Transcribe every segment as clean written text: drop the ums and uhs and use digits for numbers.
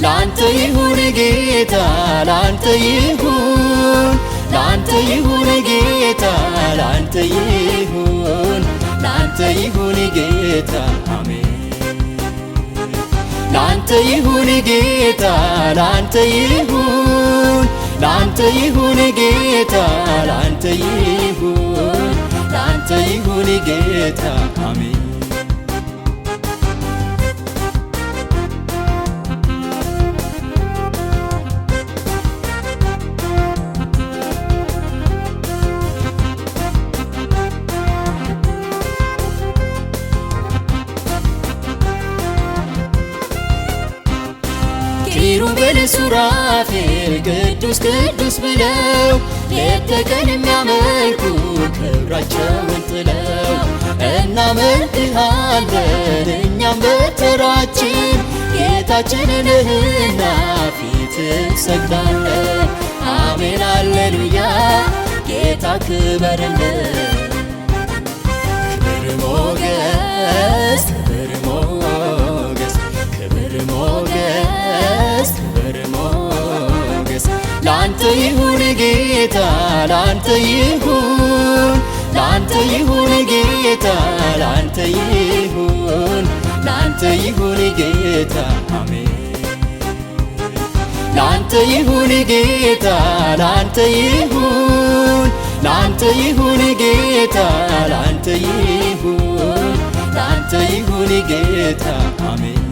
ላንተ ይሁን ጌታ ላንተ ይሁን ላንተ ይሁን ጌታ ላንተ ይሁን ላንተ ይሁን ጌታ አሜን ላንተ ይሁን ጌታ ላንተ ይሁን ላንተ ይሁን ጌታ ላንተ ይሁን ላንተ ይሁን ጌታ አሜን ኪሩቤል ሱራፌል ቅዱስ ቅዱስ ብለው ሌት ተቀን የሚያመልኩ ክብራቸውን ጥለው እናመልክሃለን እኛም በተራችን ጌታችን ነህና ፊትህ እንሰግዳለን አሜን ሃሌሉያ ጌታ ክበርልን ክብር ሞገስ ክብር ሞገስ ክብር ሞገስ ክብር ሞገስ ላንተ ይሁን ጌታ ላንተ ይሁን ላንተ ይሁን ጌታ ላንተ ይሁን ላንተ ይሁን ጌታ አሜን ላንተ ይሁን ጌታ ላንተ ይሁን ላንተ ይሁን ጌታ ላንተ ይሁን ላንተ ይሁን ጌታ አሜን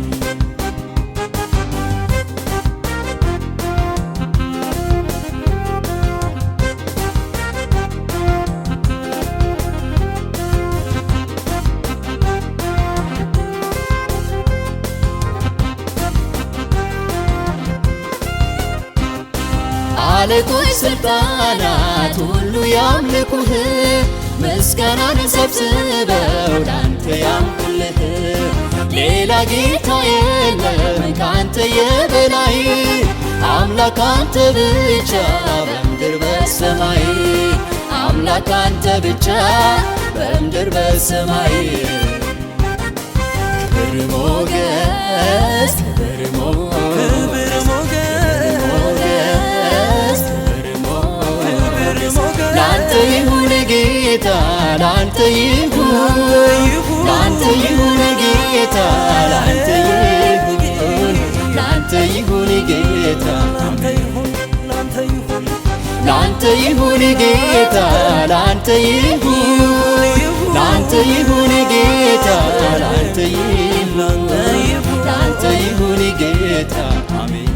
አለቆች ስልጣናት ሁሉ ያምልኩህ ምስጋናን ሰብስበው ላንተ ያምልኩልህ ሌላ ጌታ የለም ካንተ የበላይ አምላክ አንተ ብቻ በምድር በሰማይ አምላክ አንተ ብቻ በምድር በሰማይ ክብር ሞገስ ክብር ላንተ ይሁን ጌታ ላንተ ይሁን ላንተ ይሁን ጌታ ላንተ ይሁን ላንተ ይሁን ጌታ ላንተ ይሁን ጌታ ላንተ ይሁን ላንተ ይሁን ጌታ ላንተ ይሁን ላንተ ይሁን ጌታ አሜን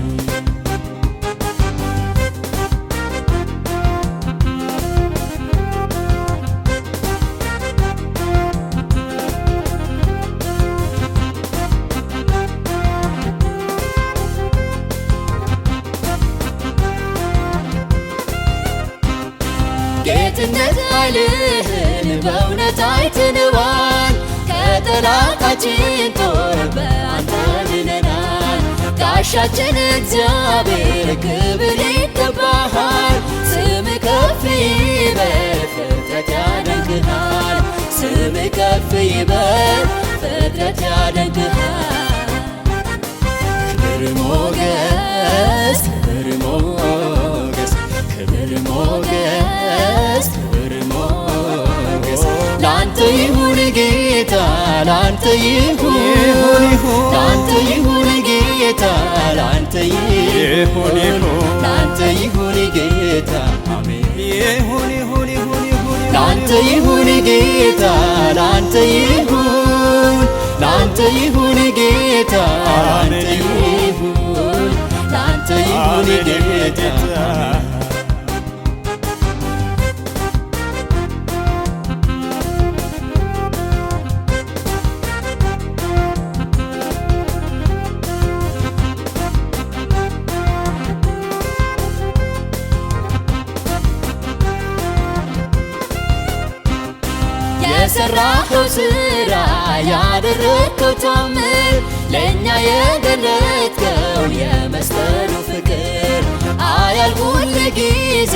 ጌትነት ኃይልህን በእውነት አይተነዋል ከጠላታችን ጦር በአንተ ድነናል ጋሻችን እግዚአብሔር ክብር ይገባሃል ስምህ ከፍ ይበል ፍጥረት ያደንቅሃል ስምህ ከፍ ይበል ፍጥረት ያደንቅሃል ክብር ሞገስ ክብር ሞገስ ክብር ሞገስ ክብር ሞገስ ላንተ ይሁን ጌታ ላንተ ይሁን ላንተ ይሁን ጌታ ላንተ ይሁን ላንተ ይሁን ጌታ አሜን ላንተ ይሁን ጌታ ላንተ ይሁን ላንተ ይሁን ጌታ ላንተ ይሁን ላንተ ይሁን ጌታ የሰራኸው ሥራ ያደረግከው ታምር ለእኛ የገለጥከው የመስቀሉ ፍቅር አያልቅ ሁል ጊዜ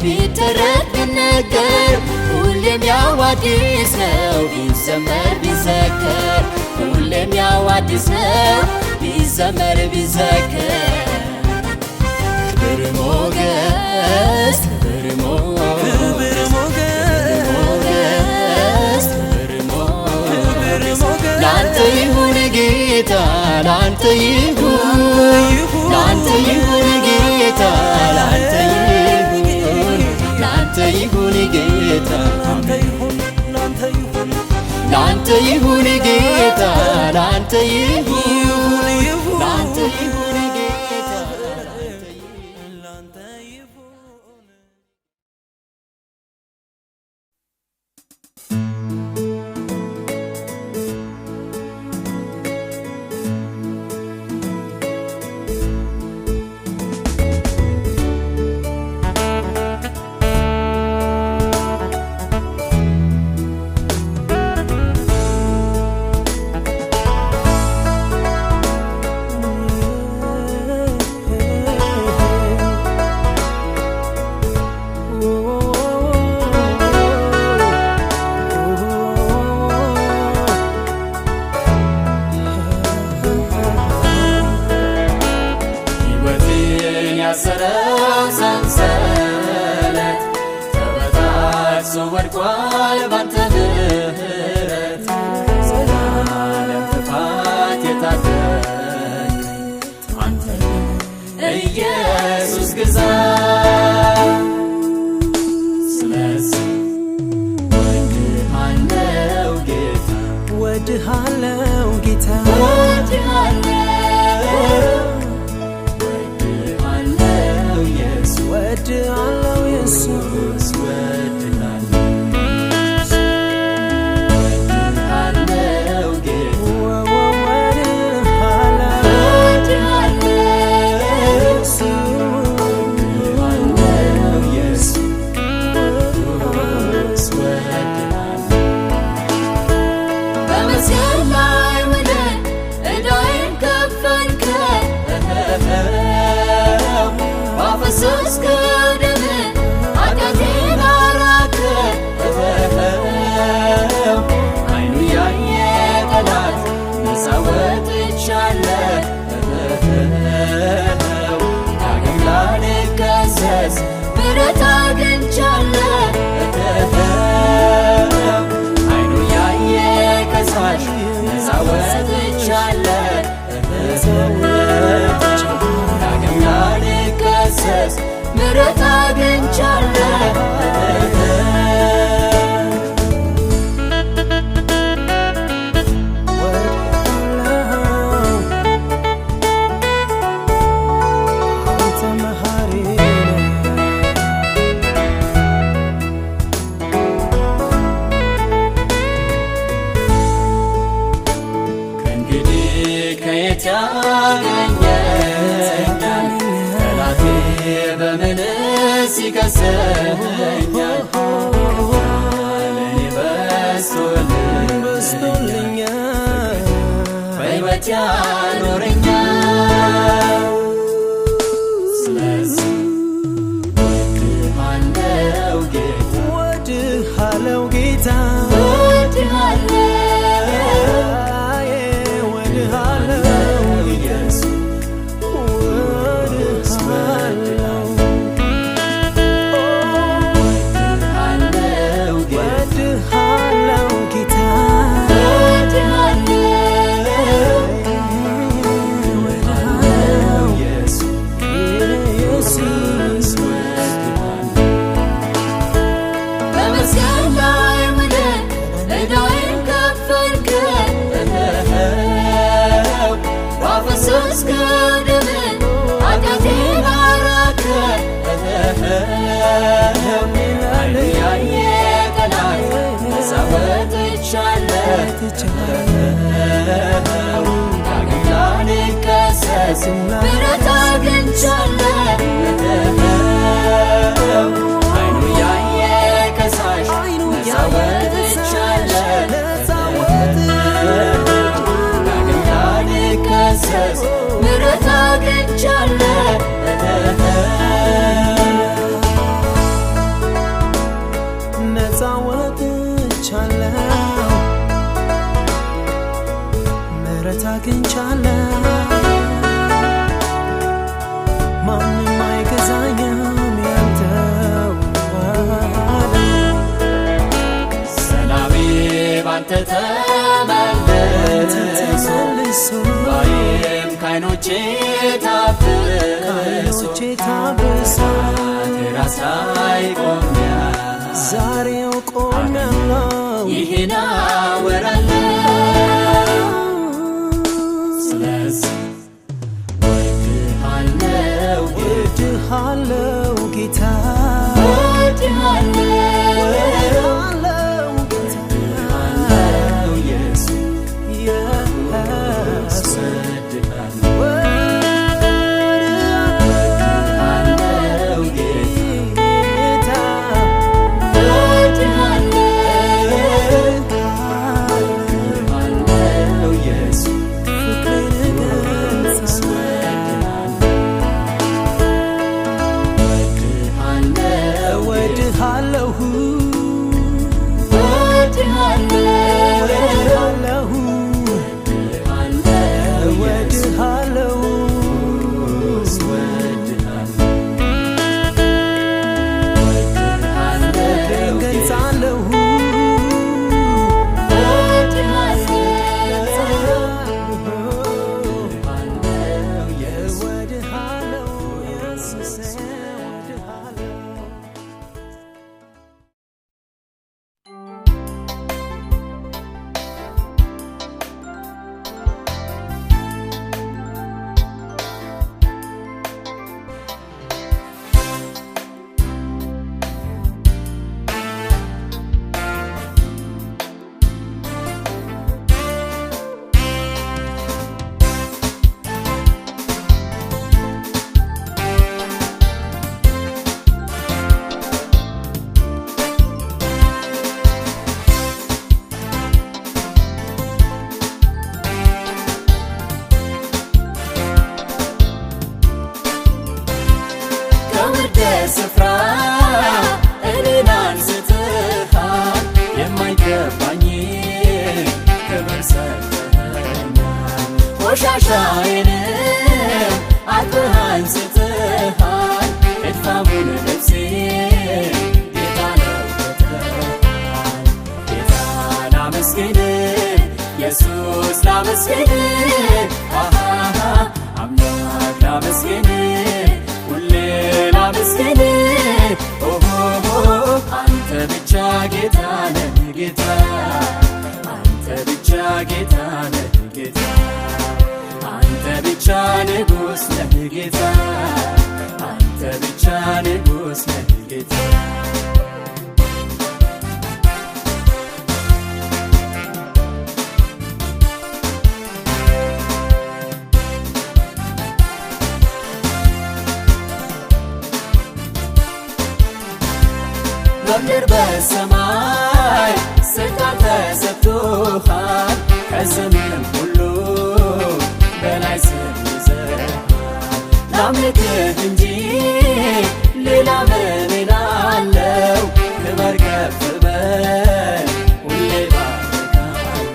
ቢተረክ ቢነገር ሁሌም ያው አዲስ ነው ቢዘመር ቢዘከር ሁሌም ያው አዲስ ነው ቢዘመር ቢዘከር ክብር ሞገስ ላንተ ይሁን ጌታ ላንተ ይሁን ላንተ ይሁን ጌታ ላንተ ይሁን ላንተ ይሁን ጌታ ላንተ ይሁን ጌታ ላንተ ይሁን ላንተ ይሁን ጌታ ላንተ ይሁን ያሰረው ሰንሰለት ተበጣጥሶ ወድቋል ባንተ ምሕረት ዘላለም ጥፋት የታደገኝ አንተ ኢየሱስ ግዛ ስለዚህ ወድሃለው ጌታ ወድሃለው ጌታ ወድሃለው ኢየሱስ ወድሃለው ጌታ ወድሃለው ኢየሱስ በመስቀል ላይ ውለህ ዕዳዬን ከፈልከው ባፈሰስከው ደምህ ኃጢአቴን አራቅኸው ዓይኑ ያየ ጠላት ነፃ ወጥቻለሁ ዳግም ላልከሰስ ምሕረት አግኝቻለሁ ዓይኑ ያየ ከሳሽ ነፃ ወጥቻለሁ ዳግም ላልከሰስ ምሕረት አግኝቻለሁ አንተ መሐሪ ከእንግዲህ ከየት ያገኘኛል ጠላቴ በምንስ ይከሰኛል ለእኔ በዝቶልኛል በሕይወት ያኖረኛል ስለዚህ ወድሃለው ጌታ ወድሃለው ጌታ ወድሃለው ኢየሱስ ዳግም ላልከሰስ ምሕረት አግኝቻለሁ ዓይኑ ያየ ከሳሽ ነፃ ወጥቻለሁ ዳግም ላልከሰስ ምሕረት አግኝቻለሁ ነፃ ወጥቻለሁ ምሕረት አግኝቻለሁ ላይ ቆሜያለሁ ዛሬው ቆሜያለሁ ይሄን አወራለሁ ስለዚህ ወድሃለሁ ጌታ ስፍራ እኔን አንስተሃል የማይገባኝ ክብር ሰጥተኸኛል ቆሻሻዬንም አጥበህ አንስተሃል እድፋሙን ልብሴን ጌታ ለውጠሃል ጌታን አመስግን ኢየሱስ ላመስግን አምላክ ላመስግን ሁሌ ላመስግን አንተ ብቻ ጌታ ነህ ጌታ አንተ ብቻ ጌታ ነህ ጌታ አንተ ብቻ ንጉሥ ነህ ጌታ አንተ ብቻ ንጉሥ ነህ ጌታ በምድር በሰማይ ስልጣን ተሰጥቶሃል ከስምም ሁሉ በላይ ስም ይዘሃል ላምልክህ እንጂ ሌላ ምን እላለሁ ክበር ከፍ በል ሁሌ ባርክሃለሁ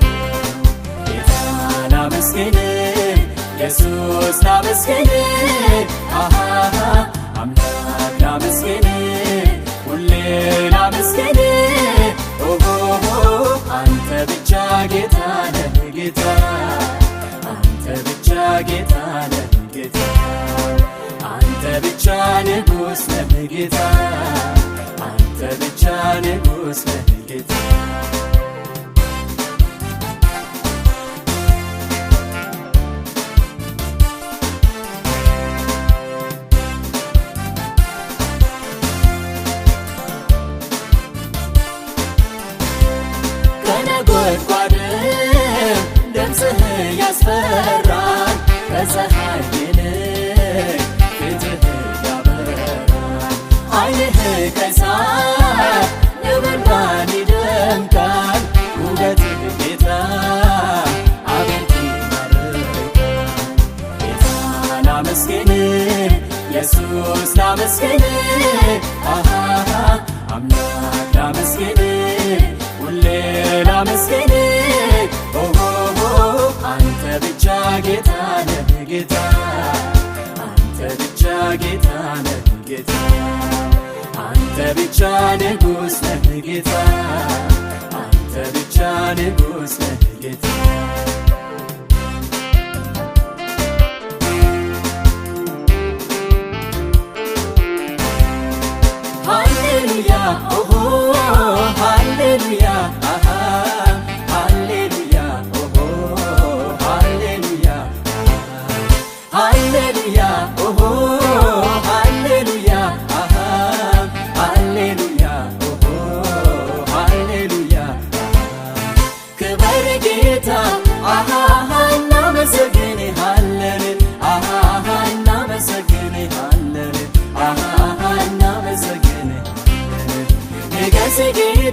ጌታን አመስግን ኢየሱስ ላመስግን አምላክ ላመስግን ሁሌ ላመስግን አንተ ብቻ ጌታ ነህ ጌታ አንተ ብቻ ጌታ ነህ ጌታ አንተ ብቻ ንጉሥ ነህ ጌታ አንተ ብቻ ንጉሥ ነህ ጌታ ከነጎድጓድም ድምፅህ ያስፈራል ከፀሐይ ይልቅ ፊትህ ያበራል ዓይንህ ከእሳት ነበልባል ይደምቃል ውበትህ ጌታ አቤት ይማርካል ጌታን አመስግን ኢየሱስ ላመስግን አምላክ ላመስግን ሁሌ ላመስግን አንተ ብቻ ጌታ ነህ ጌታ አንተ ብቻ ጌታ ነህ ጌታ አንተ ብቻ ንጉሥ ነህ ጌታ አንተ ብቻ ንጉሥ ነህ ጌታ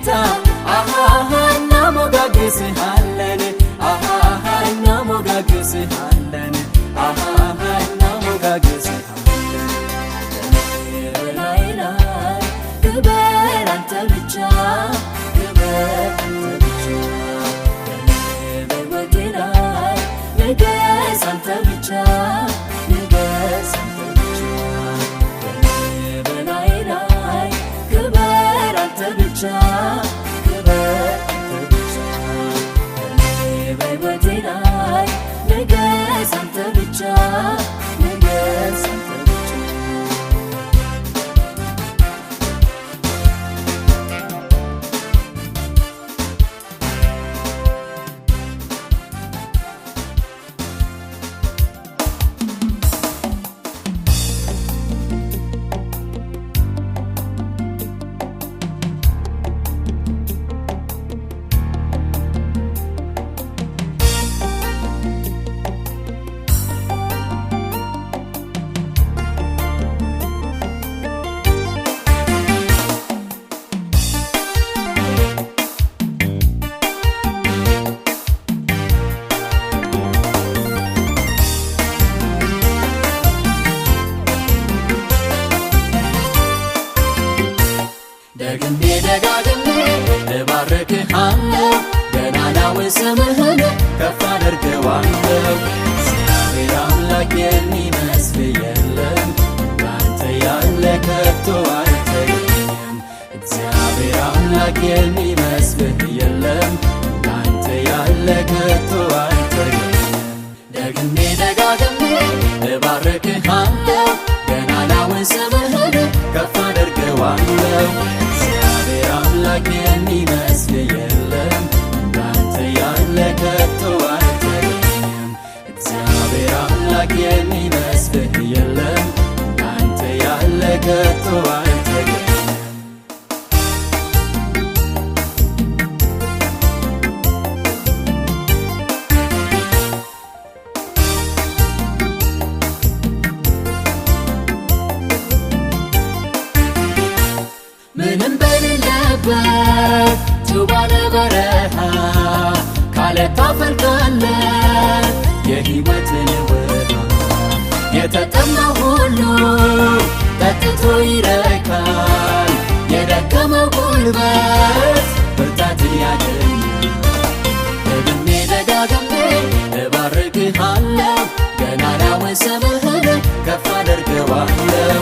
ጌታ እናሞጋግስሃለን እናሞጋግስሃለን እናሞጋግስሃለን በላይ ላይ ክበር አንተ ብቻ ክበር አንተ ብቻ በሕይወቴ ላይ ንገስ አንተ ብቻ ንገስ አንተ ብቻ በላይ ላይ ክበር አንተ ብቻ ክበር አንተ ብቻ በሕይወቴ ላይ ንገስ አንተ ብቻ ንገስ አንተ ብቻ ደግሜ ደጋግሜ እባርክሃለሁ ገናናውን ስምህን ከፍ አደርገዋለሁ እግዚአብሔር አምላክ የሚመስል የለም እንዳንተ ያለ ከቶ አይገኝም እግዚአብሔር አምላክ የሚመስል የለም እንዳንተ ያለ ከቶ አይገኝም ደግሜ ደጋግሜ እባርክሃለሁ ገናናውን ስምህን ከፍ አደርገዋለሁ እግዚአብሔር አምላክ የሚመስል የለም እንዳንተ ያለ ከቶ አይገኝም እግዚአብሔር አምላክ የሚመስል የለም እንዳንተ ያለ ከቶ አይገኝም ምንም በሌለበት ጩባለ በረሃ ካለት ታፈልቃለህ የሕይወትን ውሃ የተጠማ ሁሉ ጠጥቶ ይረካል የደከመው ጉልበት ብርታትን ያገኛል ደግሜ ደጋግሜ እባርክሃለሁ ገናናውን ስምህን ከፍ አደርገዋለሁ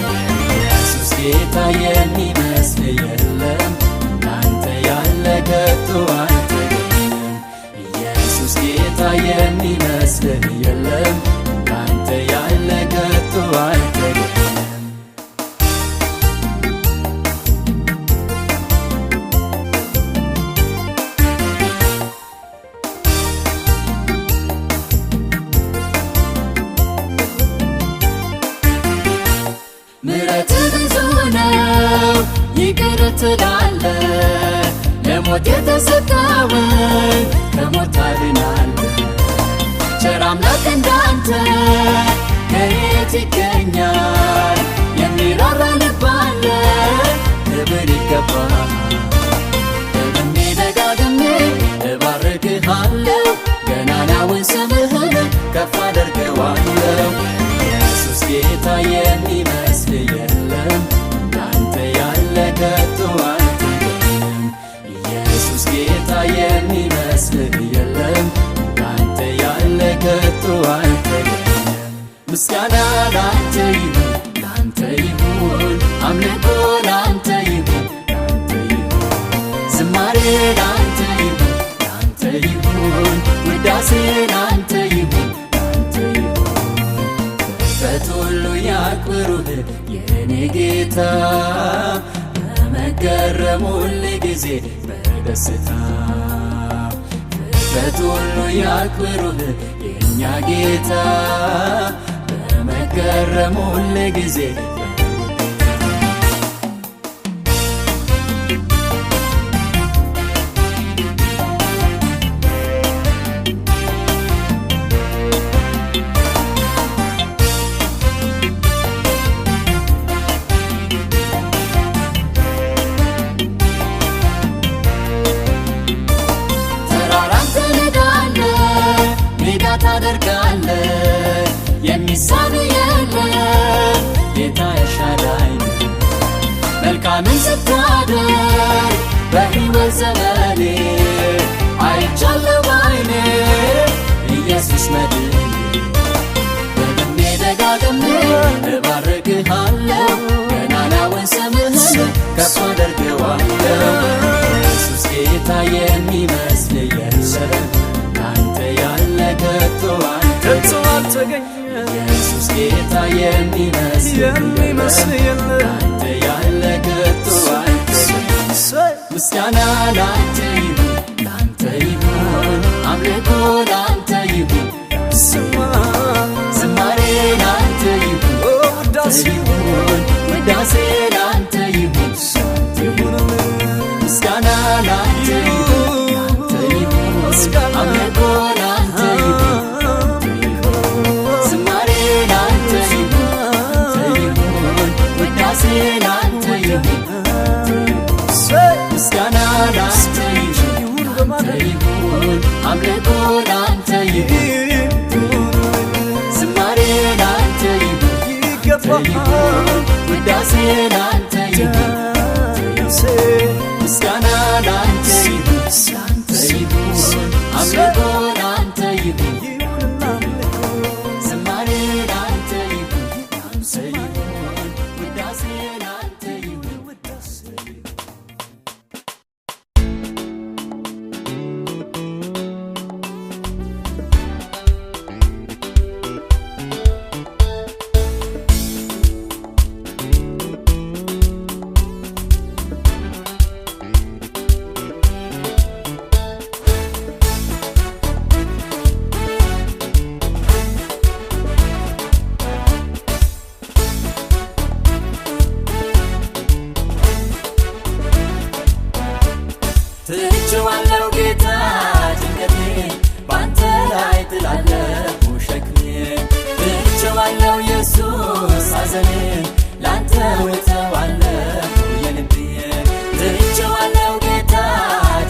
ኢየሱስ ጌታ የሚመስል የለም እንዳንተ ያለ ከቶ አይገኝም ኢየሱስ ጌታ የሚመስል የለም እንዳንተ ያለ ከቶ አይገኝም ምሕረት ብዙ ነው ይቅር ትላለህ ለሞት የተሰጠውን ከሞት ታድናለህ ቸር አምላክ እንዳንተ ከየት ይገኛል የሚራራ ልብ አለ ክብር ይገባሃል ደግሜ ደጋግሜ እባርክሃለሁ ገናናውን ስምህን ከፍ አደርገዋለሁ ኢየሱስ ጌታ የሚመስል የለም እንዳንተ ያለ ከቶ አይገኝም ኢየሱስ ጌታ የሚመስል የለም እንዳንተ ያለ ከቶ አይገኝም ምስጋና ላንተ ይሁን ላንተ ይሁን አምልኮ ላንተ ይሁን ላንተ ይሁን ዝማሬ ላንተ ይሁን ላንተ ይሁን ውዳሴ ላንተ ይሁን ላንተ ይሁን ፍጥረት ሁሉ ያክብሩህ የኔ ጌታ በመገረም ሁልጊዜ በደስታ ፍጥረት ሁሉ ያክብሩህ የእኛ ጌታ በመገረም ሁልጊዜ የሚመስል የለም አንተ ያለ ከቶ አይገኝም ምስጋና ላንተ ይሁን ላንተ ይሁን አምልኮ ላንተ ይሁን ዝማሬ ላንተ ይሁን ውዳሴ ውዳሴ ላንተ ይሁን ምስጋና ላንተ ይሁን አምልኮ ላንተ ይሁን ዝማሬ ላንተ ይሁን ውዳሴ ላንተ ይሁን ምስጋና ላንተ ይሁን አምልኮ ላንተ ይሁን ዝማሬ ላንተ ይሁን ውዳሴ ላንተ ይሁን ምስጋና ላንተ ይሁን አምልኮ ላንተ ይሁን ዝማሬ ላንተ ይሁን ውዳሴ ላንተ ይሁን ትቼዋለሁ ጌታ ጭንቀቴን ባንተ ላይ ጥላለሁ ሸክሜን ትቼዋለሁ ኢየሱስ ሐዘኔን ላንተ እተዋለሁ የልቤን ትቼዋለሁ ጌታ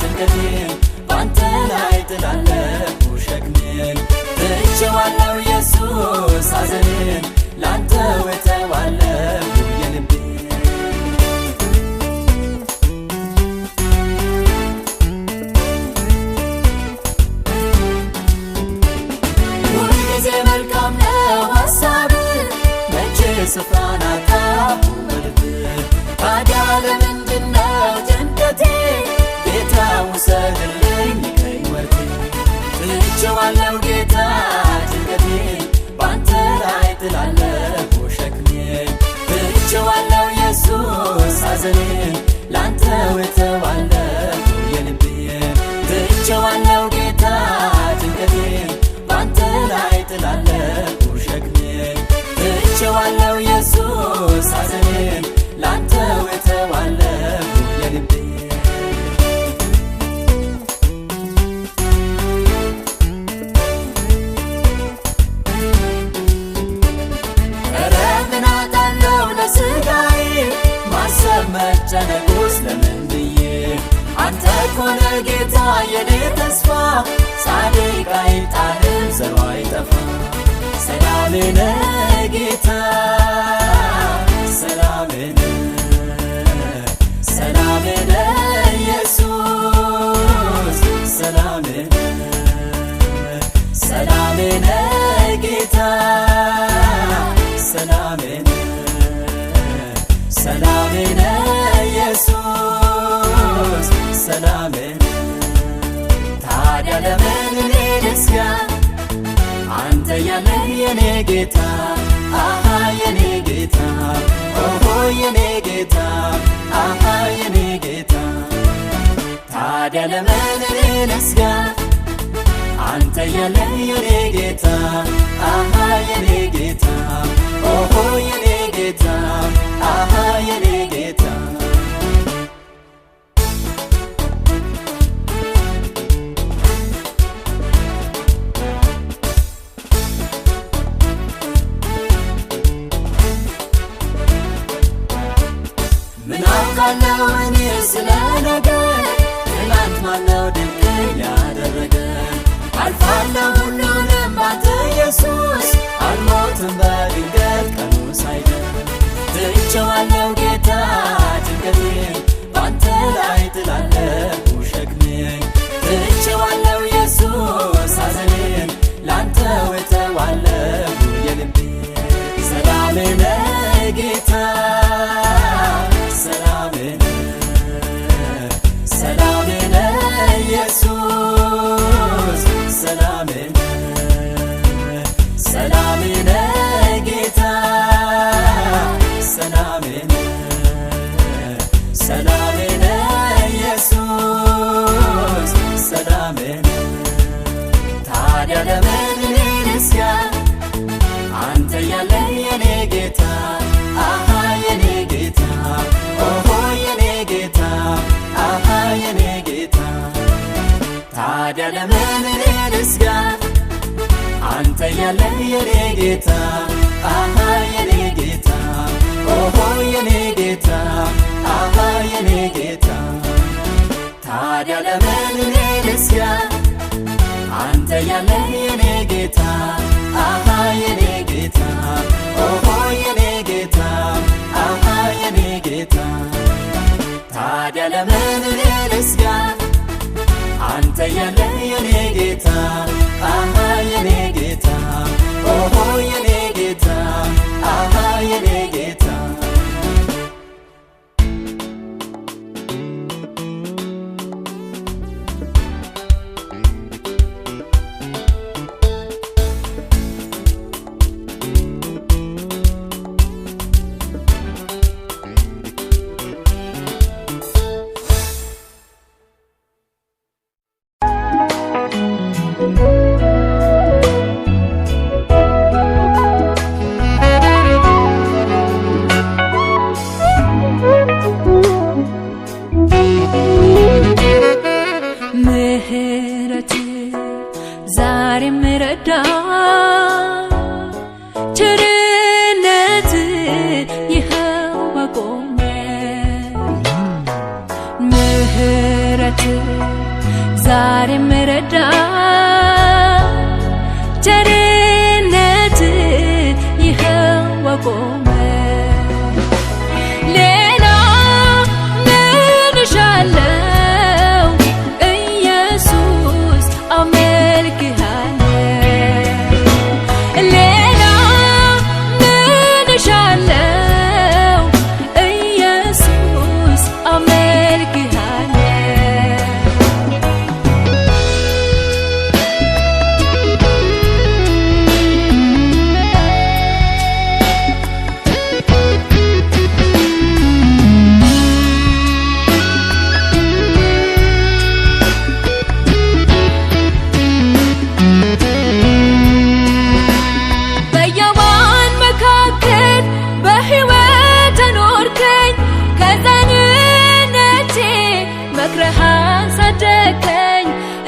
ጭንቀቴን ባንተ ላይ ጥላለሁ ሸክሜን ትቼዋለሁ ኢየሱስ ሐዘኔን ላንተ እተዋለሁ የልቤን መልካም ነው ሐሳብ መቼ ስፍራን አጣሁ በልብህ ታዲያ ለምንድነው ጭንቀቴ ጌታ ውሰድልኝ ከሕይወቴ ትቼዋለሁ ጌታ ጭንቀቴን ባንተ ላይ ጥላለሁ ሸክሜን ትቼዋለሁ ኢየሱስ ሐዘኔን ላንተ እተዋለሁ የልቤን ትቼዋለሁ ጌታ ጭንቀቴን ባንተ ላይ ጥላለሁ ሸክሜን ትቼዋለሁ ኢየሱስ ሐዘኔን ላንተ እተዋለሁ የልቤን ኧረ ምን አጣለሁ ለሥጋዬ ማሰብ መጨነቁስ ለምን ብዬ አንተ እኮ ነህ ጌታ የኔ ተስፋ ጻድቅ አይጣልም ዘሩ አይጠፋም ሰላሜ ነህ ጌታ ሰላሜ ነህ ኢየሱስ ሰላሜ ነህ ጌታ ሰላሜ ነህ ኢየሱስ ሰላሜ ታዲያ ለምን እኔ ልስጋ አንተ ያለህ የኔ ጌታ አሃ የኔ ጌታ ኦሆ የኔ ጌታ አሃ የኔ ጌታ ታዲያ ለምን እኔ ልስጋ አንተ ያለህ የኔ ጌታ አሃ የኔ ጌታ ኦሆ የኔ ጌታ አሃ የኔ ጌታ ምን አውቃለሁ እኔ ስለ ነገ ትናንት ማነው ድንቅ ያደረገ አልፋለሁ ሁሉንም ባንተ ኢየሱስ አልሞትም በድንገት ቀኑ ሳይደርስ ትቼዋለሁ ጌታ ጭንቀቴን ባንተ ላይ ጥላለሁ ሸክሜን ትቼዋለሁ ኢየሱስ ሐዘኔን ላንተ እተዋለሁ የልቤን ሰላሜ ነህ ጌታ ሰላሜ ነህ ኢየሱስ ሰላሜ ነህ ጌታ ያለህ የኔ ጌታ አሃ የኔ ጌታ ኦሆ የኔ ጌታ አሃ የኔ ጌታ ታዲያ ለምን እኔ ልስጋ አንተ ያለህ የኔ ጌታ አሃ የኔ ጌታ ኦሆ የኔ ጌታ አሃ የኔ ጌታ ታዲያ ለምን እኔ ልስጋ አንተ ያለህ የኔ ጌታ አሃ የኔ ጌታ ኦሆ የኔ ጌታ አሃ የኔ ጌታ ዛሬ ምረዳ ቸርነት ይኸው አቆመ ሌላ ምን እሻለው ኢየሱስ አመልክሃለሁ ሌላ ምን እሻለው ኢየሱስ አመልክሃለሁ መክረሃን ሳደከኝ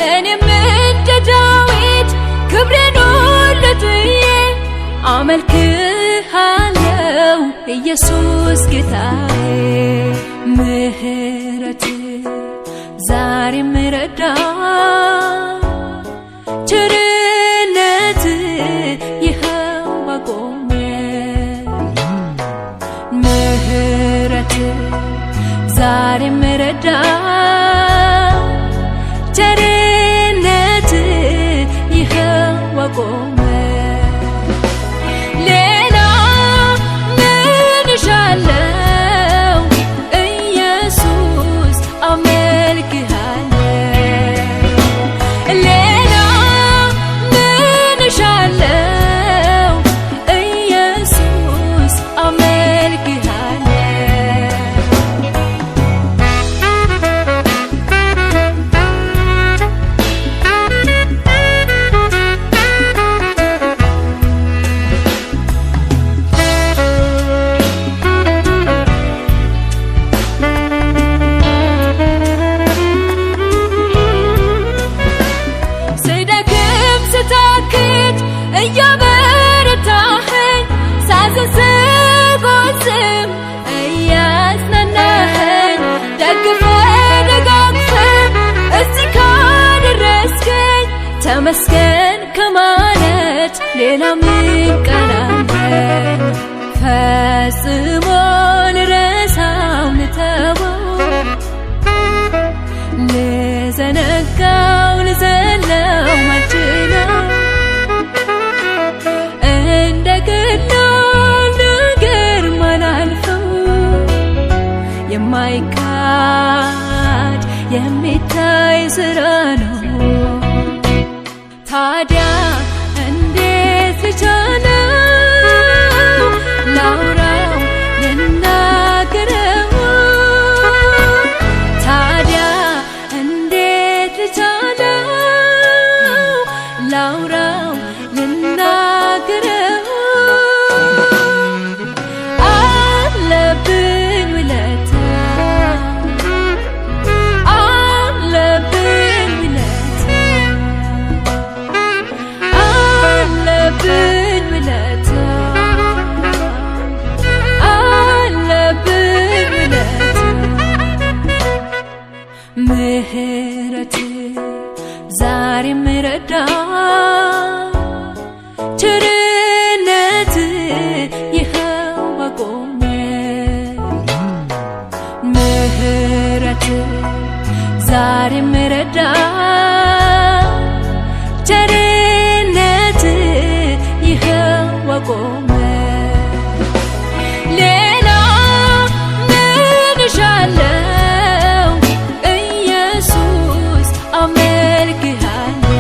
እኔም እንደ ዳዊት ክብሬን ሁሉ ጥዬ አመልክሃለሁ ኢየሱስ ጌታዬ ምህረት ዛሬም ረዳ ቸርነት ይኸው አቆመ ምህረት ዛሬም ረዳ ቸርነት ይኸው አቆመ ሌላ ምን እሻለው ኢየሱስ አመልክሃለሁ ሌላ ምን እሻለው ኢየሱስ አመልክሃለሁ እያበረታኸኝ ሳስጎስም እያጽናናኸኝ ደግፈህ ደጋግፈህ እዚህ ካደረስከኝ ተመስገን ከማለት ሌላ ምን ቀራለኝ ፈጽሞ ልረሳው ልተወው ልዘነጋው ልዘለው ማልችለው ነገር ማላልፈው የማይካድ የሚታይ ስራ ነው ታዲያ እንዴት ልቻለው ላውራው ልናገረው ታዲያ እንዴት ዛሬም ረዳ ቸርነት ይኸው አቆመ ሌላ ምን እሻለው ኢየሱስ አመልክሃለሁ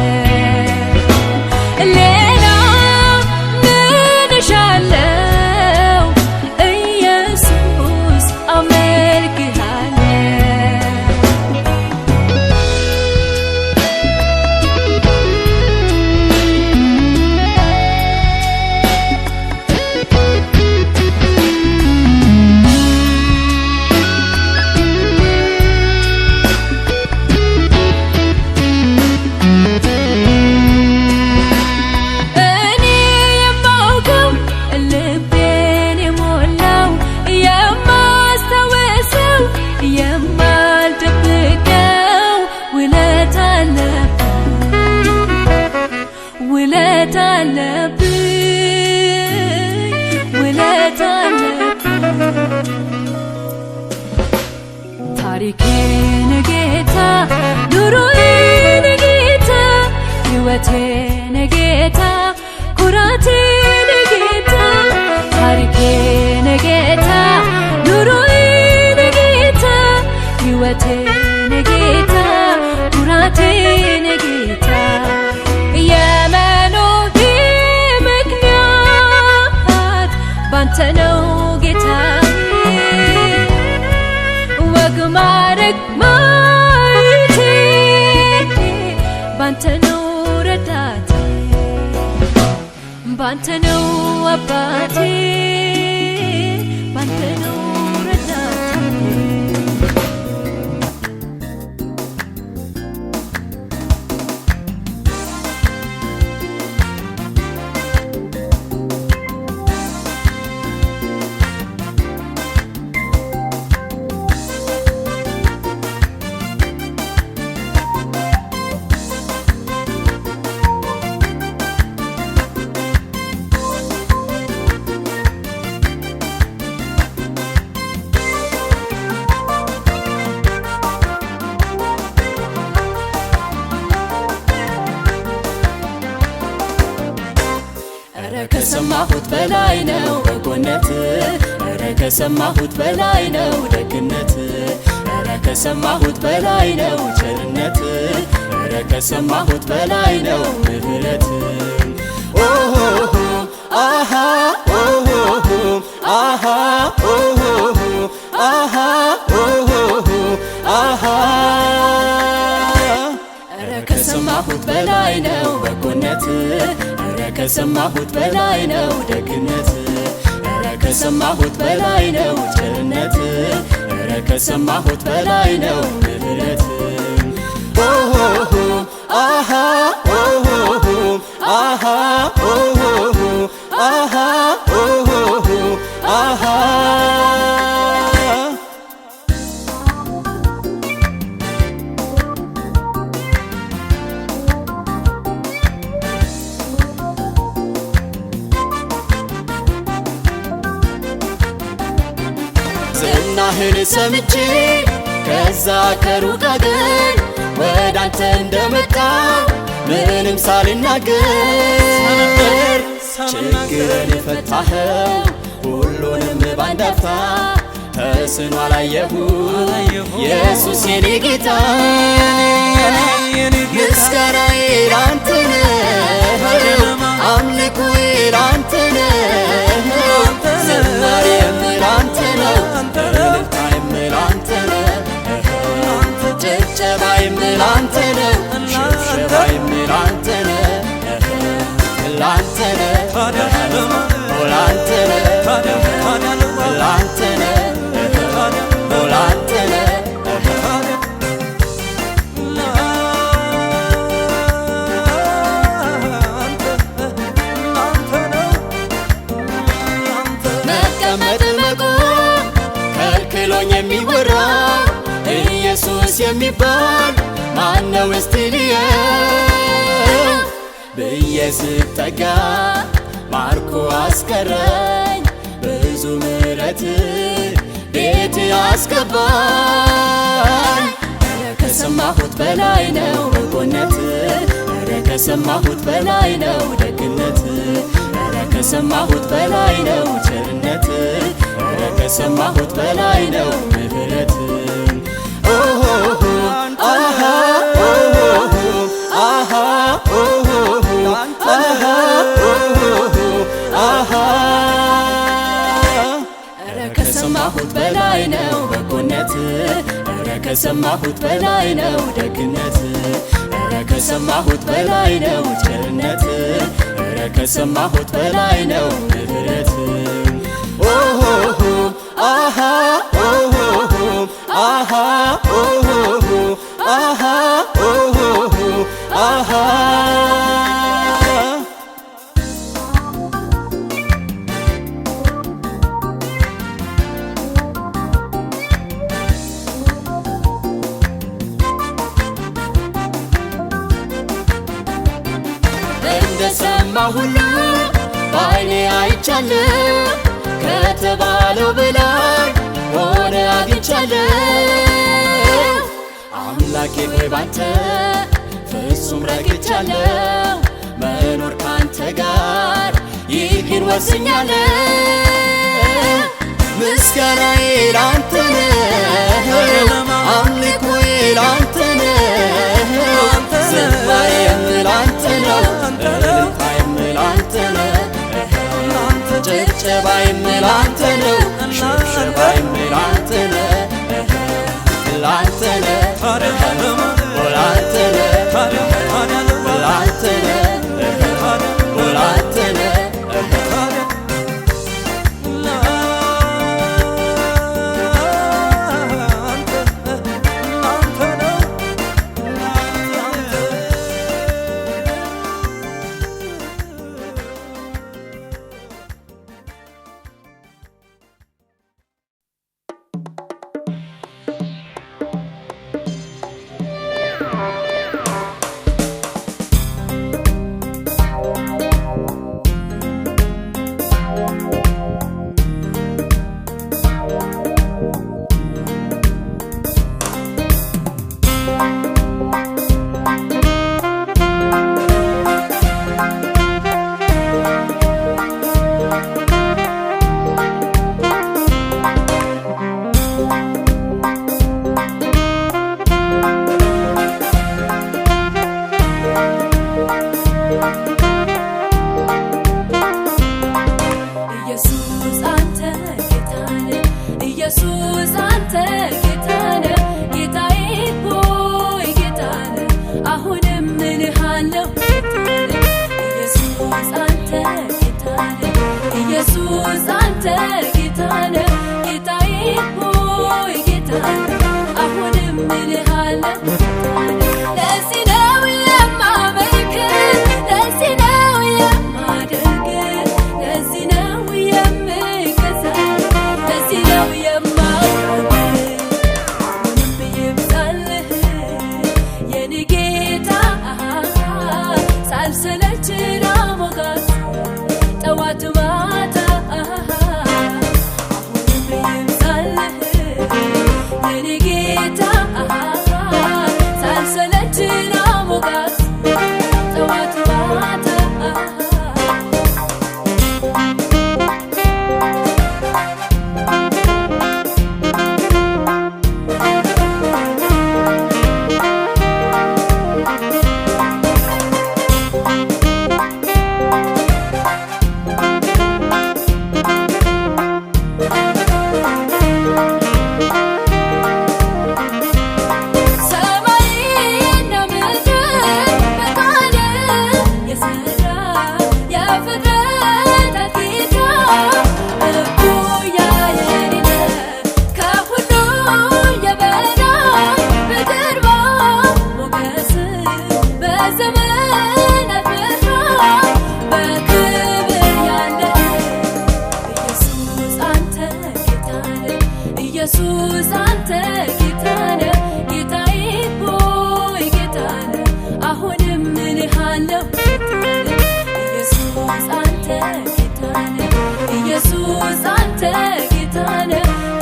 ሌላ ምን እሻለው ኢየሱስ አመልክሃለሁ ታሪኬን ጌታ ኑሮዬን ጌታ ሕይወቴን ጌታ ኩራቴን ጌታ ታሪኬን ጌታ ኑሮዬን ጌታ ሕይወቴን ጌታ ኩራቴን ጌታ የመኖሬ ምክንያት ባንተ ነው ጌታ ወግ ማረግ ማየቴ ባንተ ነው ረዳቴ ባንተ ነው አባቴ ባንተ ነው ረዳቴ ከሰማሁት በላይ ነው በጎነት ኧረ ከሰማሁት በላይ ነው ደግነት ኧረ ከሰማሁት በላይ ነው ቸርነት ኧረ ከሰማሁት በላይ ነው ምሕረት ኦሆ አሃ ኦሆ አሃ ኦሆ አሃ ኦሆ አሃ ኧረ ከሰማሁት በላይ ነው በጎነት ከሰማሁት በላይ ነው ደግነት ኧረ ከሰማሁት በላይ ነው ቸርነት ኧረ ከሰማሁት በላይ ነው ምሕረት ኦሆ አሃ ኦሆ አሃ ኦሆ አሃ ኦሆ አሃ ዝናህን ሰምቼ ከዛ ከሩቅ አገር ወዳንተ እንደመጣ ምንም ሳልናገር ችግርን ፈታኸው ሁሉንም ባንድ አፍታ ተስኖ አላየሁም ኢየሱስ የኔ ጌታ ምስጋናዬ ላንተ ነው አምልኮዬ ላንተ ነው ዝማሬም ላንተ ነው እልልታዬም ላንተ ነው ጭብጨባዬም ላንተ ነው ሽብሸባዬም ላንተ ነው ላንተ ነው ላንተ ነው ላንተ ነው ላንተ ነው መቀመጥ መቆም ከልክሎኝ የሚወራ ኢየሱስ የሚባል ማነው እስቲ ልየው ብዬ ስጠጋ ማርኮ አስቀረኝ ብዙ ምሕረት ቤት አስገባኝ ከሰማሁት በላይ ነው በጎነት ኧረ ከሰማሁት በላይ ነው ደግነት ኧረ ከሰማሁት በላይ ነው ቸርነት ኧረ ከሰማሁት በላይ ነው ምሕረት አሃ አሃ አሃ ኧረ ከሰማሁት በላይ ነው በጎነት ኧረ ከሰማሁት በላይ ነው ደግነት ኧረ ከሰማሁት በላይ ነው ቸርነት ኧረ ከሰማሁት በላይ ነው ምሕረት አሃ አሃ አሃ አሃ እንደሰማ ሁሉ በዓይኔ አይቻለሁ ከተባለው በላይ ሆነ አግኝቻለሁ አምላኬ ሆይ ባንተ ፍጹም ረክቻለሁ መኖር ካንተ ጋር ይህን ወስኛለሁ ምስጋናዬ ላንተ ነው አምልኮዬ ላንተ ነው ዝማሬም ላንተ ነው እልልታዬም ላንተ ነው ጭብጨባዬም ላንተ ነው ሽብሸባዬም ላንተ ነው ላንተ ነው ላንተ ነው ላንተ ነው ላንተ ነው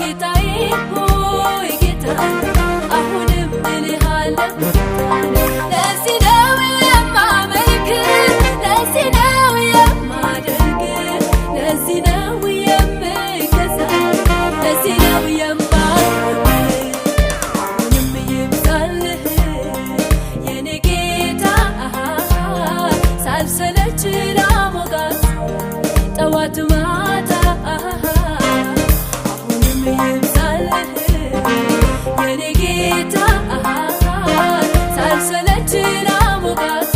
ጌታዬ ሆይ ጌታዬ አሁንም እልሃለሁ ሳልሰለች ላሞጋት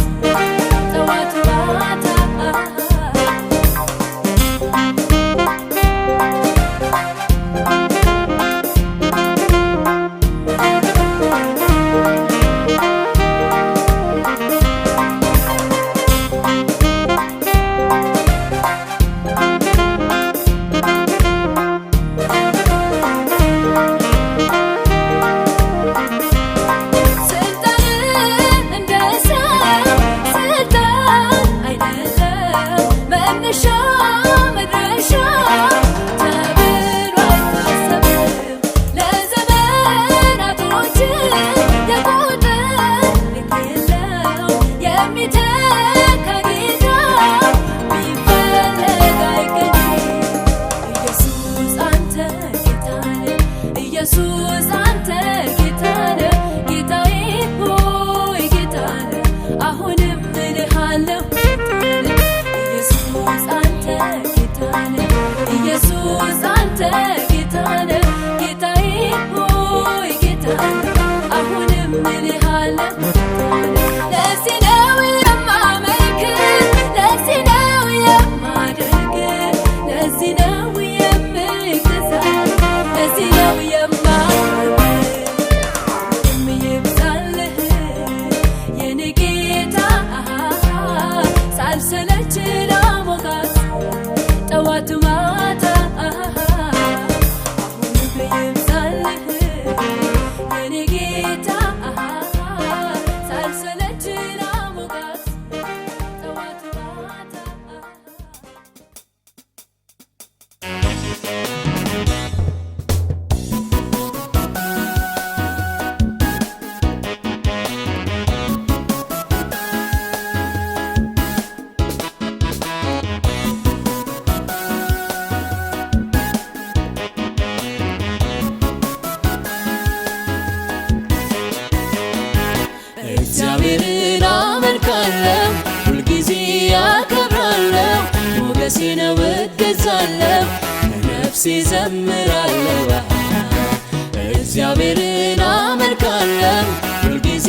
ጠዋት ማታ እግዚአብሔርን አመልካለሁ ሁልጊዜ አከብራለሁ ሞገሴ ነው እገዛለሁ ለነፍሴ ዘምራለሁ እግዚአብሔርን አመልካለሁ ሁልጊዜ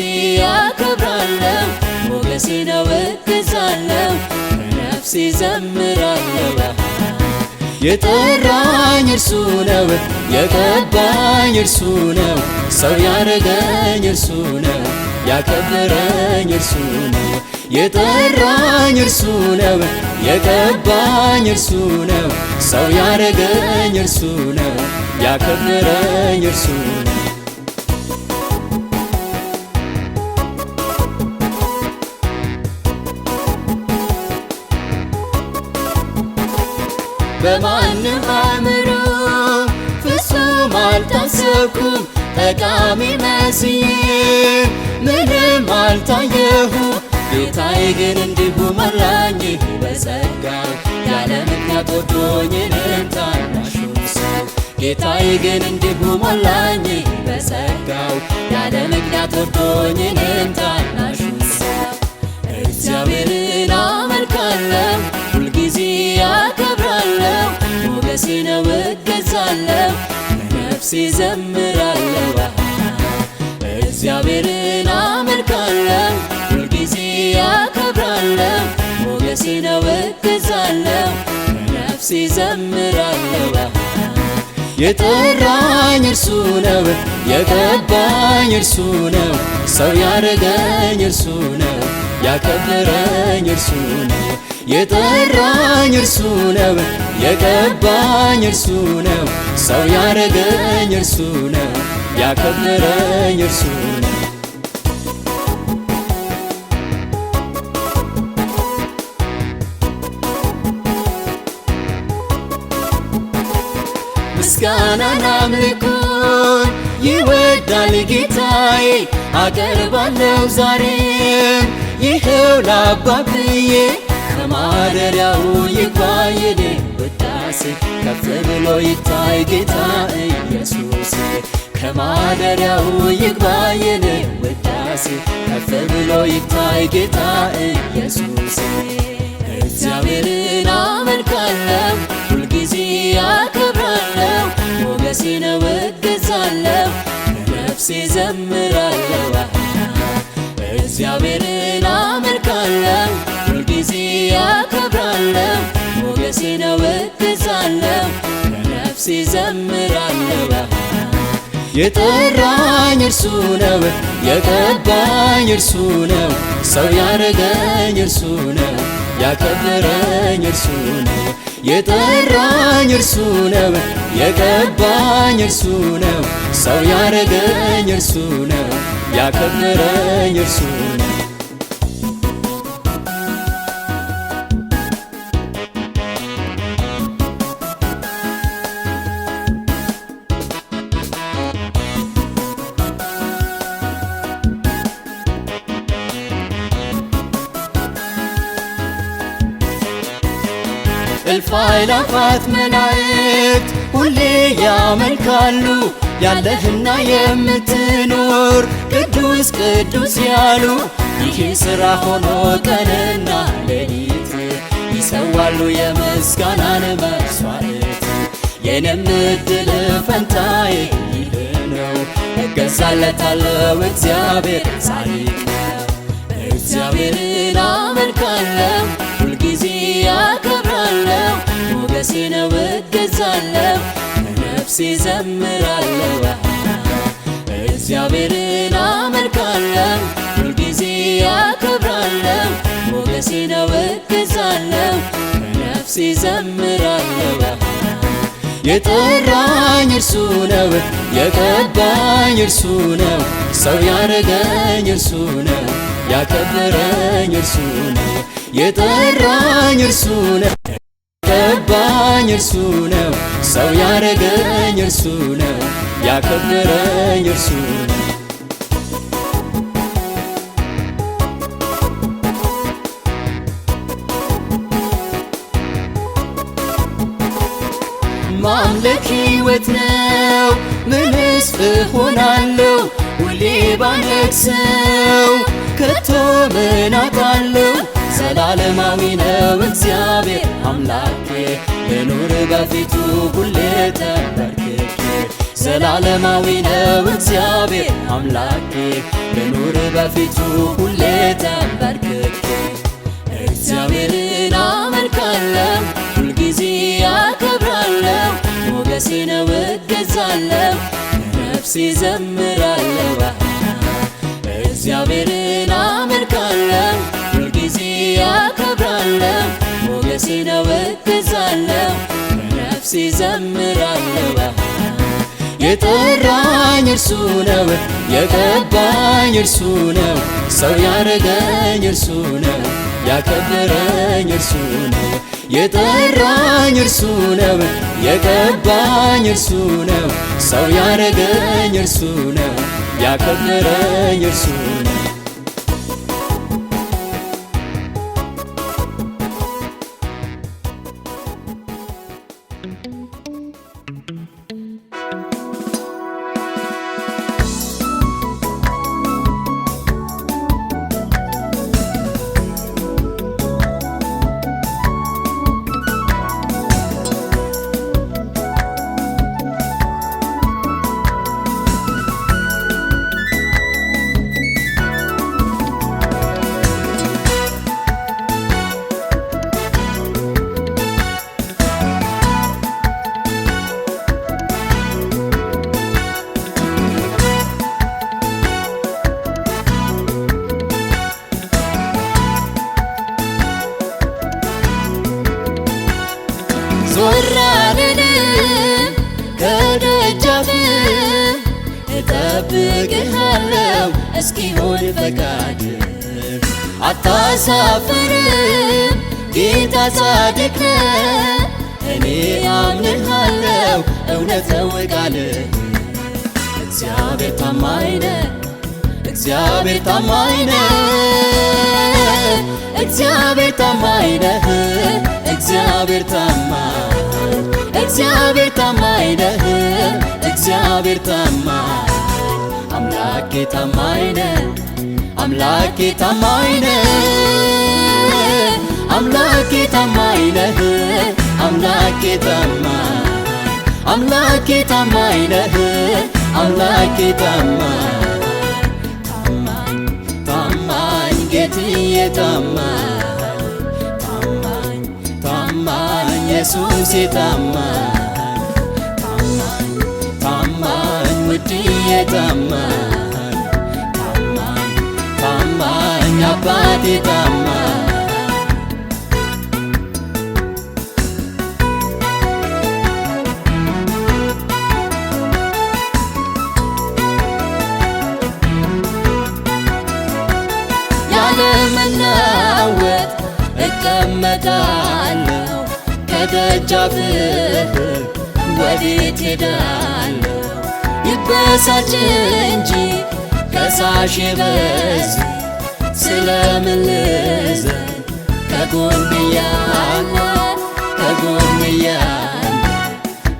አከብራለሁ ሞገሴ ነው እገዛለሁ ለነፍሴ ዘምራለሁ የጠራኝ እርሱ ነው የቀባኝ እርሱ ነው ሰው ያረገኝ እርሱ ነው ያከበረኝ እርሱ ነው የጠራኝ እርሱ ነው የቀባኝ እርሱ ነው ሰው ያረገኝ እርሱ ነው ያከበረኝ እርሱ ነው በማንም አእምሮ ፍጹም አልታሰብኩም ጠቃሚ መስዬ ምንም አልታየሁ ጌታዬ ግን እንዲሁ መራኝ በጸጋው ያለ ምክንያት ወዶኝ እኔን ታናሹን ሰው ጌታዬ ግን እንዲሁ መራኝ በጸጋው ያለ ምክንያት ወዶኝ እኔን ታናሹን ሰው እግዚአብሔርን አመልካለሁ ሁልጊዜ አከብራለሁ ሞገሴ ነው እገዛለሁ ለነፍሴ ዘምራለሁ እግዚአብሔርን አመልካለሁ ሁልጊዜ አከብራለሁ ሞገሴ ነው እገዛለሁ ለነፍሴ ዘምራለሁ የጠራኝ እርሱ ነው የቀባኝ እርሱ ነው ሰው ያረገኝ እርሱ ነው ያከበረኝ እርሱ ነው የጠራኝ እርሱ ነው የቀባኝ እርሱ ነው ሰው ያረገኝ እርሱ ነው ያከበረኝ እርሱ ነው ምስጋናን አምልኮን ይወዳል ጌታዬ አቀርባለሁ ዛሬም ይኸው ላባብዬ ከማደሪያው ይግባ የኔ ውዳሴ ከፍ ብሎ ይታይ ጌታ ኢየሱስ ከማደሪያው ይግባ የኔ ውዳሴ ከፍ ብሎ ይታይ ጌታ ኢየሱስ እግዚአብሔርን አመልካለሁ ሁልጊዜ አከብራለሁ ሞገሴ ነው እገዛለሁ ለነፍሴ ዘምራለሁ ዘምራለሁ። የጠራኝ እርሱ ነው፣ የቀባኝ እርሱ ነው፣ ሰው ያረገኝ እርሱ ነው፣ ያከበረኝ እርሱ ነው። የጠራኝ እርሱ ነው፣ የቀባኝ እርሱ ነው፣ ሰው ያረገኝ እርሱ ነው፣ ያከበረኝ እርሱ ነው። እልፍ አእላፋት መላእክት ሁሌ ያመልካሉ ያለህና የምትኖር ቅዱስ ቅዱስ ያሉ። ይህ ሥራ ሆኖ ቀንና ሌሊት ይሰዋሉ የምስጋናን መሥዋዕት። የኔም ዕድል ፈንታዬ ይህ ነው፣ እገዛለታለሁ እግዚአብሔር ጻድቅ ነው። እግዚአብሔርን አመልካለሁ ሁልጊዜ አከብራለሁ፣ ሞገሴ ነው እገዛለሁ፣ ለነፍሴ ዘምራለሁ። እግዚአብሔርን አመልካለሁ ሁልጊዜ አከብራለሁ፣ ሞገሴ ነው እገዛለሁ፣ ለነፍሴ ዘምራለሁ። የጠራኝ እርሱ ነው፣ የቀባኝ እርሱ ነው፣ ሰው ያረገኝ እርሱ ነው፣ ያከበረኝ እርሱ ነው። የጠራኝ እርሱ ነው፣ የቀባኝ እርሱ ነው፣ ሰው ያረገኝ እርሱ ነው፣ ያከበረኝ እርሱ ነው። ማምለክ ሕይወት ነው፣ ምንስ እሆናለሁ? ሁሌ ባነግሰው ከቶ ምን አጣለሁ? ዘላለማዊ ነው እግዚአብሔር አምላኬ፣ ልኑር በፊቱ ሁሌ ተንበርክኬ። ዘላለማዊ ነው እግዚአብሔር አምላኬ፣ ልኑር በፊቱ ሁሌ ተንበርክኬ። እግዚአብሔርን አመልካለሁ ሁልጊዜ አከብራለሁ፣ ሞገሴ ነው እገዛለሁ፣ ለነፍሴ ዘምራለሁ። እግዚአብሔርን አመልካለሁ ሁልጊዜ አከብራለሁ፣ ሞገሴ ነው እገዛለሁ፣ ለነፍሴ ዘምራለሁ። የጠራኝ እርሱ ነው፣ የቀባኝ እርሱ ነው፣ ሰው ያረገኝ እርሱ ነው፣ ያከበረኝ እርሱ ነው። የጠራኝ እርሱ ነው፣ የቀባኝ እርሱ ነው፣ ሰው ያረገኝ እርሱ ነው፣ ያከበረኝ እርሱ ነው። ዞር አልልም ከደጃፍ፣ እጠብቅሃለሁ እስኪሆን ፈቃድ። አታሳፍርም ጌታ ጻድቅ ነህ፣ እኔ አምንሃለሁ እውነት ነው ቃልህ። እግዚአብሔር ታማኝ ነህ፣ እግዚአብሔር ታማኝ ነህ፣ እግዚአብሔር ታማኝ ነህ፣ እግዚአብሔር ታማኝ፣ እግዚአብሔር ታማኝ ነህ፣ እግዚአብሔር ታማኝ። አምላኬ ታማኝ ነህ፣ አምላኬ ታማኝ ነህ፣ አምላኬ ታማኝ ነህ፣ አምላኬ ታማኝ፣ አምላኬ ታማኝ ነህ፣ አምላኬ ታማኝ፣ ታማኝ ታማኝ ጌትዬ ታማኝ፣ ታማኝ ታማኝ ኢየሱሴ ታማኝ፣ ውድዬ ታማኝ ታማኝ ታማኝ አባቴ ታማኝ ያለመናወጥ እቀመጣለሁ ከደጃፍህ ወዴት ሄዳለሁ? ይበሳጭ እንጂ ከሳሽ በዝ ስለምን ልዘን ከጎን ያለ ከጎን ያለ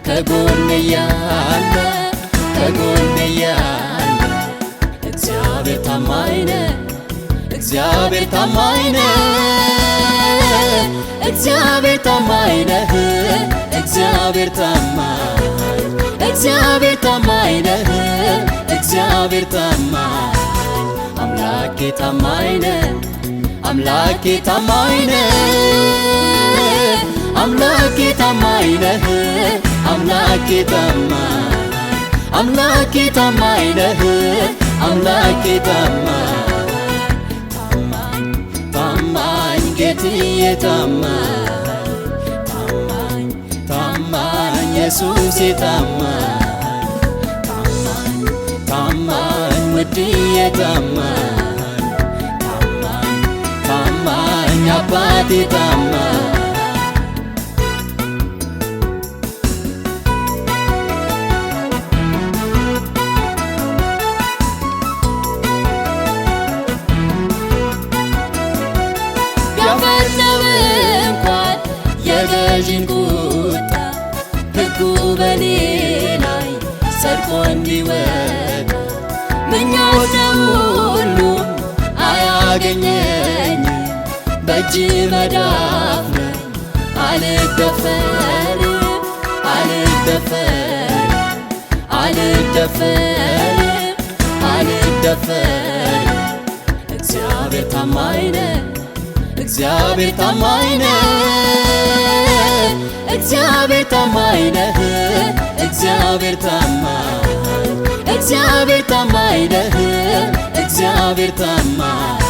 ከጎን ያለ ከጎን ያለ እግዚአብሔር ታማኝ ነው እግዚአብሔር ታማኝ ነው እግዚአብሔር ታማኝ ነው እግዚአብሔር ታማኝ እግዚአብሔር ታማኝ ነው እግዚአብሔር ታማኝ አምላኬ ታማኝ ነው አምላኬ ታማኝ ነው አምላኬ ታማኝ ነው አምላኬ ታማኝ አምላኬ ታማኝ ነው አምላኬ ታማኝ ታማኝ ጌትዬ ታማኝ ታማኝ ታማኝ ኢየሱሴ ታማኝ ታማኝ ታማኝ ውድዬ ታማኝ ታማኝ ታማኝ አባቴ ታማኝ የገዢን ቁጣ ሕጉ በኔ ላይ ጸድቆ እንዲወጣ ምኞቴ ሁሉም አያገኘኝም በእጅ መዳፍ ነኝ አልደፈርም አልደፈርም አልደፈርም አልደፈርም እግዚአብሔር ታማኝ ነው እግዚአብሔር ታማኝ ነው እግዚአብሔር ታማኝ ነው እግዚአብሔር ታማኝ እግዚአብሔር ታማኝ ነው እግዚአብሔር ታማኝ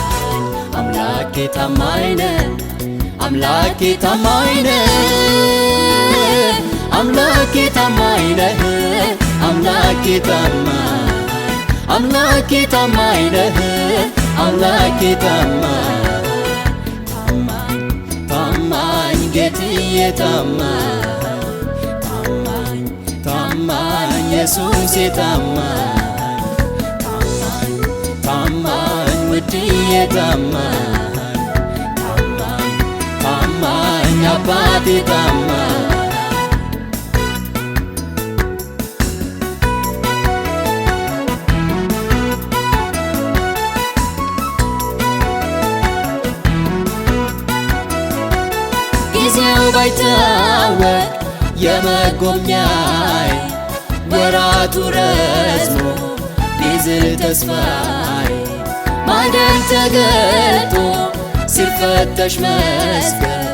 አምላኬ ታማኝ ነው አምላኬ ታማኝ ነው አምላኬ ታማኝ ነው አምላኬ ታማኝ አምላኬ ታማኝ ነው አምላኬ ታማኝ ታማኝ ጌትዬ ታማኝ ታማኝ ታማኝ ኢየሱሴ ታማኝ ታማኝ ታማኝ ውድዬ ታማኝ ታማኝ ታማኝ አባቴ ታማኝ ጊዜው ባይታወቅ የመጎብኛዬ ወራቱ ረዝሞ ቢዝል ተስፋዬ ማደር ተገልጦ ሲፈተሽ መዝገብ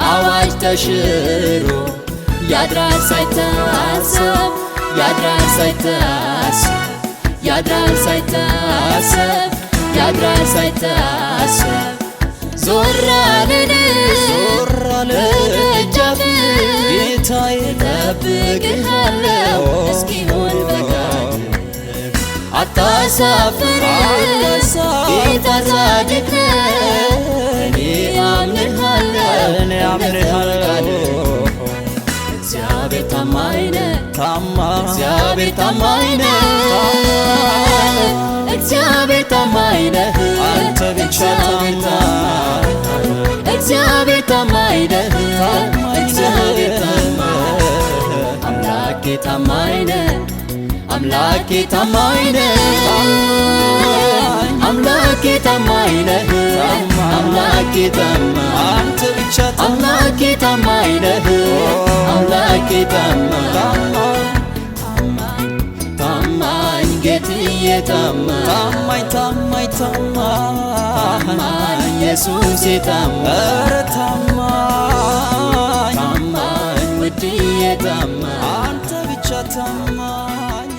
አዋጅ ተሽሮ ያድራል ሳይታሰብ ያድራል ሳይታሰብ ያድራል ሳይታሰብ ያድራል ሳይታሰብ ዞር አልን ደጃፍህ ጌታዬ እጠብቅሃለሁ እስኪሆን ፈቃድህ አታሳፍረኝ ጌታ ጻድቅ ነህ እኔ አምንሃለሁ እግዚአብሔር ታማኝ ነው እግዚአብሔር ታማኝ ነው እግዚአብሔር ታማኝ ነው አንተ ብቻ ታማኝ እግዚአብሔር ታማኝ ነው እግዚአብሔር ታማኝ አምላኬ ታማኝ ነው አምላኬ ታማኝ ነው አምላኬ ታማኝ ነው አምላኬ ታማኝ አንተ ብቻ አምላኬ ታማኝ ነው አምላኬ ታማኝ ታማኝ ጌትዬ ታማኝ ታማኝ ታማኝ ኢየሱሴ ታማኝ ታማኝ ውድዬ ታማኝ አንተ ብቻ ታማኝ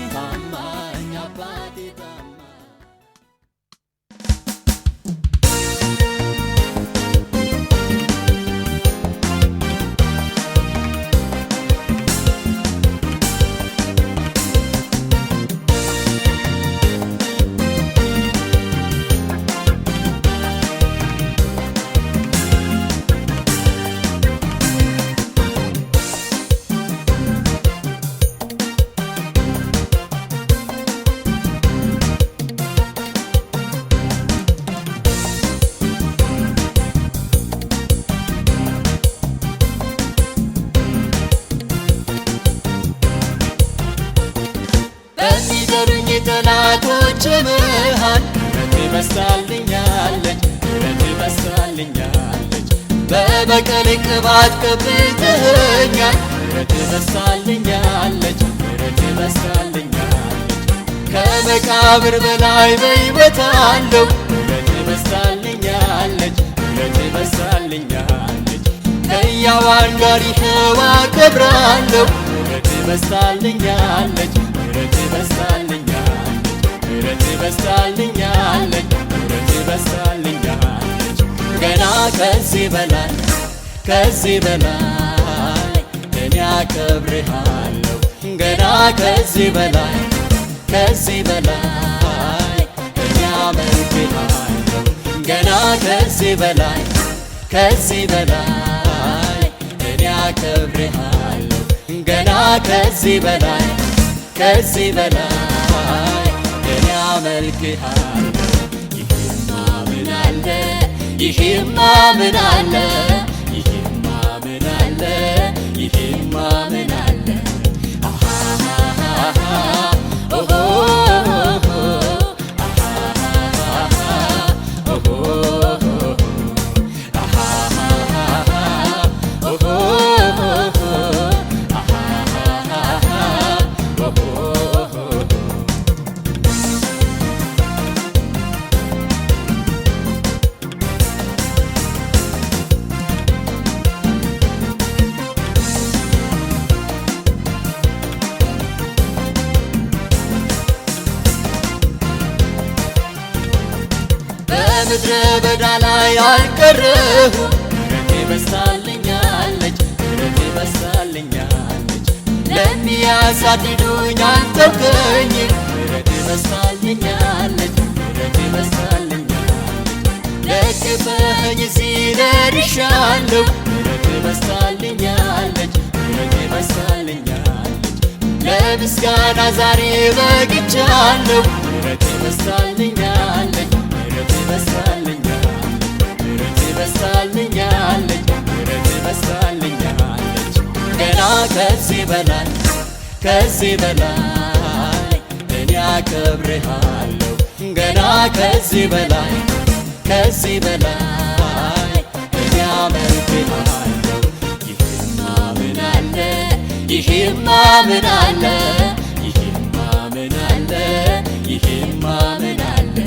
ከበሩኝ ጠላቶች መሃል ምሕረት በዝታልኛለች ምሕረት በዝታልኛለች በበቀል ቅባት ቀብተኸኛል ምሕረት በዝታልኛለች ምሕረት በዝታልኛለች ከመቃብር በላይ በሕይወት አለው ምሕረት በዝታልኛለች ምሕረት በዝታልኛለች ከሕያዋን ጋር ይኸው አከብራለሁ ምሕረት በዝታልኛለች ምሕረት በዝታልኛለች ምሕረት በዝታልኛለች ምሕረት በዝታልኛለች ገና ከዚህ በላይ እኔ አከብርሃለሁ ገና ከዚህ በላይ እኔ አመልክሃለሁ ገና ከዚህ በላይ እኔ አከብርሃለሁ ገና ከዚህ በላይ እኔ አመልክሃለሁ ይህማ ምን አለ ይህማ ምን አለ ይህማ ምን አለ ይህማ ምን አለ በምድረ በዳ ላይ አልቀረሁም ምሕረት በዝታልኛለች ምሕረት በዝታልኛለች ለሚያሳድዱኝ አልተውከኝም ምሕረት በዝታልኛለች ምሕረት በዝታልኛለች ደግፈኸኝ እዚህ ደርሻለሁ ምሕረት በዝታልኛለች ምሕረት በዝታልኛለች ለምስጋና ዛሬ በቅቻለሁ ምሕረት በዝታልኛለች ምሕረት በዝታልኛለች ምሕረት በዝታልኛለች ገና ከዚህ በላይ እኔ አከብርሃለሁ ገና ከዚህ በላይ እኔ አመልክሃለሁ ይህማ ምን አለ ይህማ ምን አለ ይህማ ምን አለ ይህማ ምን አለ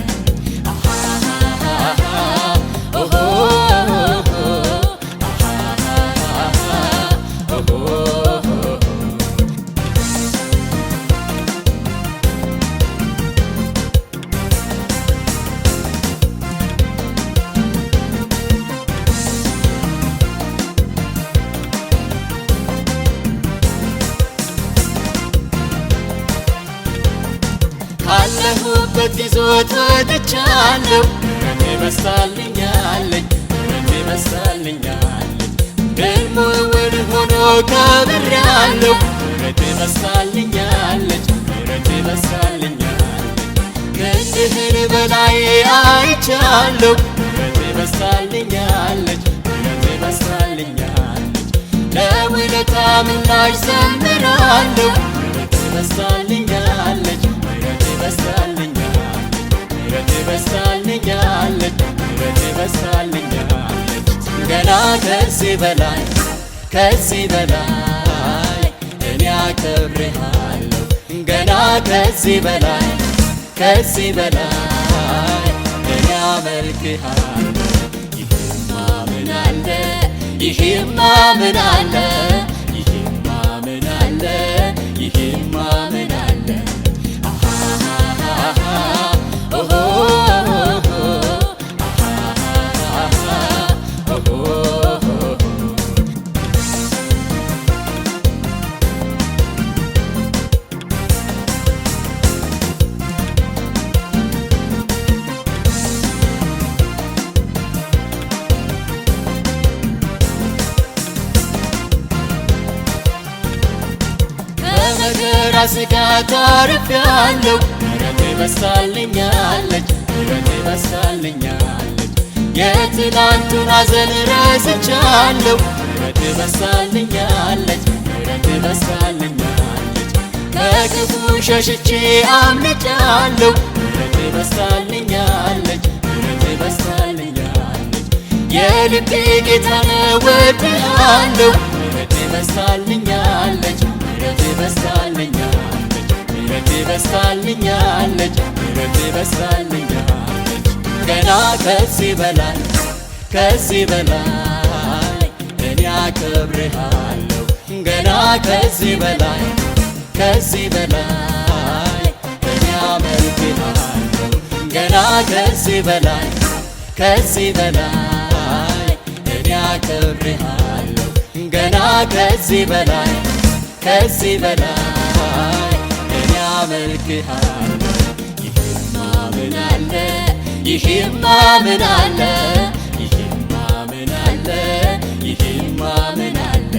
ካለሁበት ይዞት ወጥቻለሁ ምሕረት በዝታልኛለች ምሕረት በዝታልኛለች ደግሞ ውድ ሆኖ ከብሬአለሁ ምሕረት በዝታልኛለች ምሕረት በዝታልኛለች ክንድህን በላይ አይቻለሁ ምሕረት በዝታልኛለች ምሕረት በዝታልኛለች ለውለታ ምላሽ ዘምራለሁ ምሕረት በዝታልኛለች ምሕረት በዝታልኛለች ምሕረት በዝታልኛለች ገና ከዚህ በላይ እኔ አከብርሃለሁ ገና ከዚህ በላይ እኔ አመልክሃለሁ ይህማ ምን አለ ይህማ ምን አለ ይህማ ምን አለ ይህማ ምን አለ ከመከራ ስጋት አርፌአለሁ ምሕረት በዝታልኛለች ምሕረት በዝታልኛለች የትላንቱን ሐዘን ረስቻለሁ ምሕረት በዝታልኛለች ምሕረት በዝታልኛለች ከክፉ ሸሽቼ አምልጫለሁ ምሕረት በዝታልኛለች ምሕረት በዝታልኛለች የልቤ ጌታ ነህ እወድሃለሁ ምሕረት በዝታልኛለች ምሕረት በዝታልኛለች ምሕረት በዝታልኛለች ምሕረት በዝታልኛለች ገና ከዚህ በላይ እኔ አከብርሃለሁ ገና ከዚህ በላይ እኔ አመልክሃለሁ ገና ከዚህ በላይ እኔ አከብርሃለሁ ገና ከዚህ በላይ እኔ አመልክሃለሁ ይህማ ምን አለ ይህማ ምን አለ ይህማ ምን አለ ይህማ ምን አለ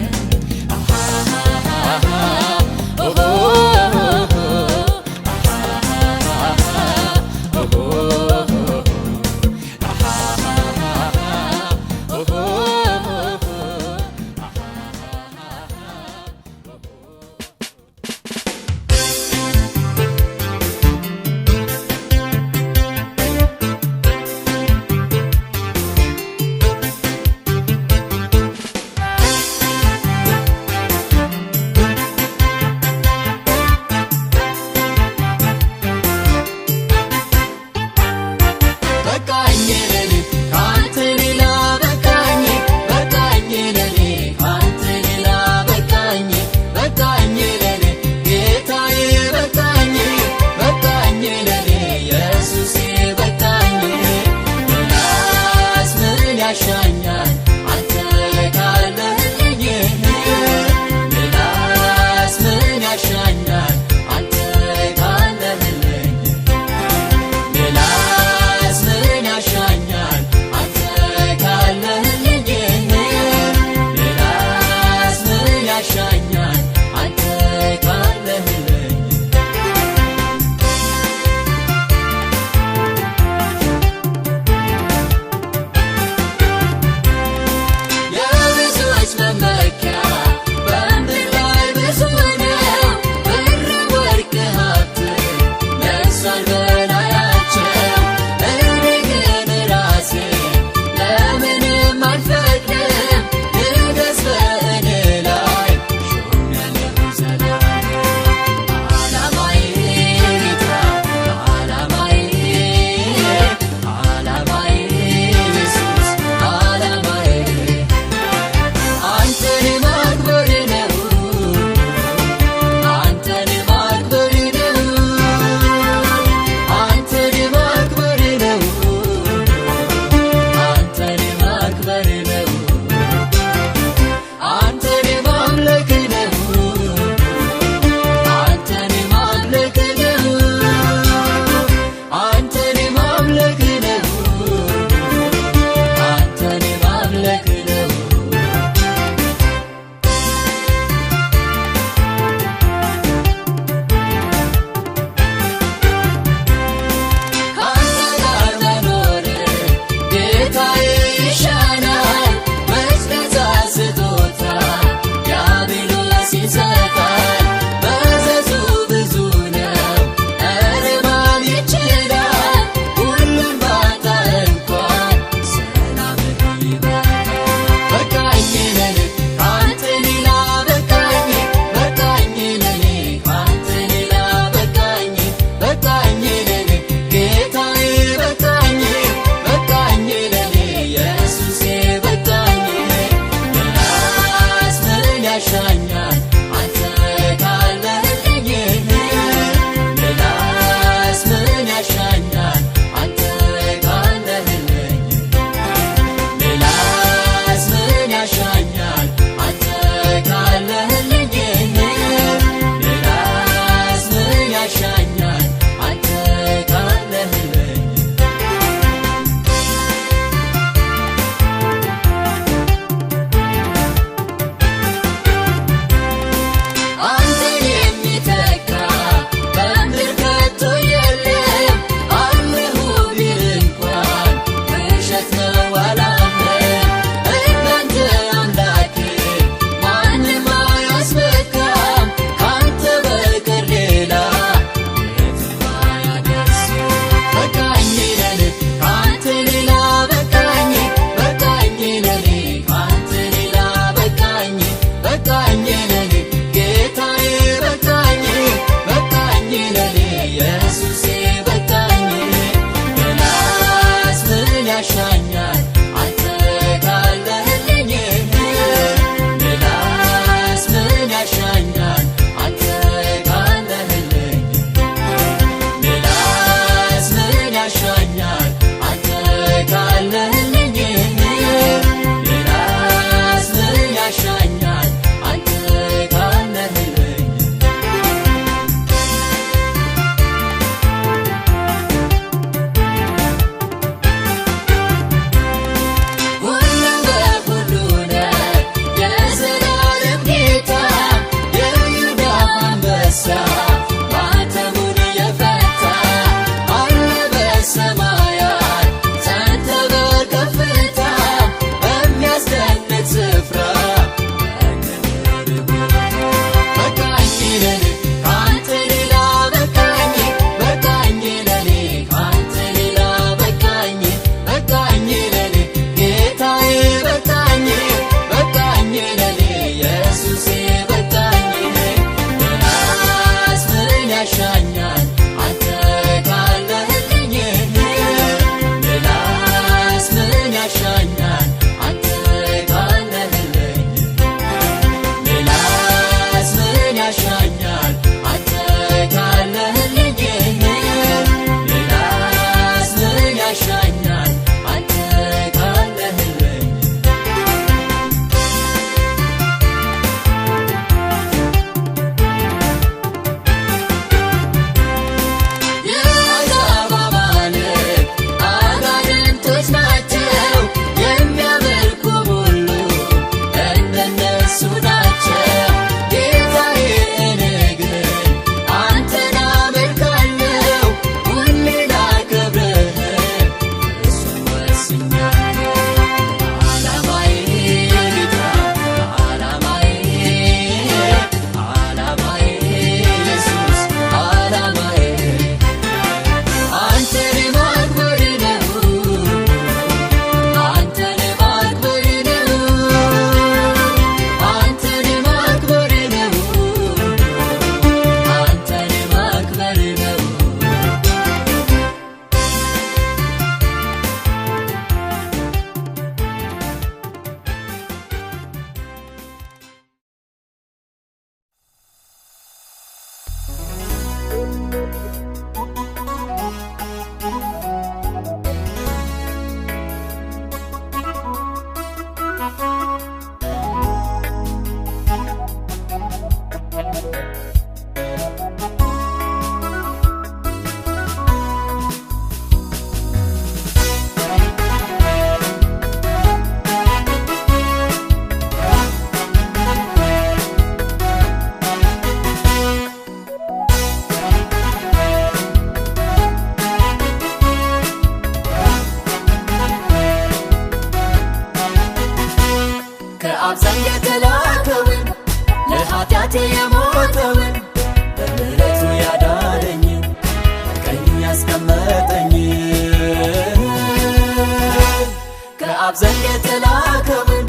ከአብ ዘንድ የተላከውን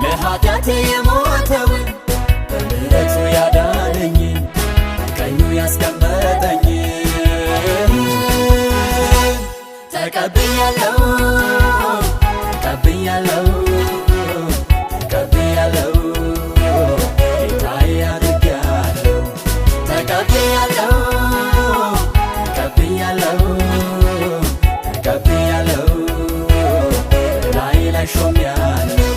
ለኃጢአቴ የሞተውን በምሕረቱ ያዳነኝን በቀኙ ያስቀመጠኝን ተቀብያለሁ ተቀብያለሁ ተቀብያለሁ ጌታዬ አድርጌአለሁ ተቀብያለሁ ተቀብያለሁ ተቀብያለሁ ላይ ላይ ሾሜአለሁ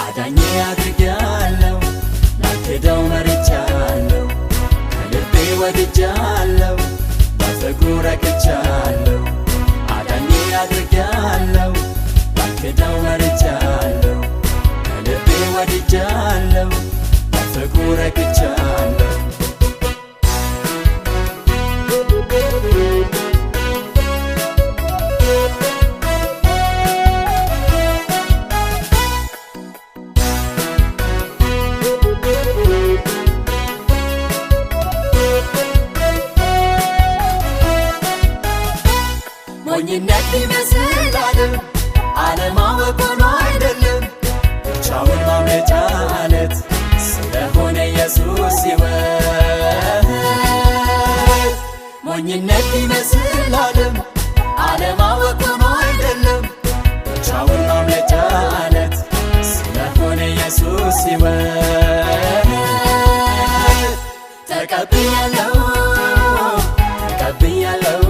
አዳኜ አድርጌአለሁ ላልክደው መርጫለሁ ከልቤ ወድጃለሁ በፍቅሩ ረክቻለሁ አዳኜ አድርጌአለሁ ላልክደው መርጫለሁ ከልቤ ወድጃለሁ በፍቅሩ ረክቻለሁ ሞኝነት ቢመስል አለማወቅ ሆኖ አይደለም ብቻውን ማምለጫ አለት ስለሆነ ኢየሱስ ሕይወት ሞኝነት ቢመስል አለማወቅ ሆኖ አይደለም ብቻውን ማምለጫ አለት ስለሆነ ኢየሱስ ሕይወት ተቀብያለሁ ተቀብያለሁ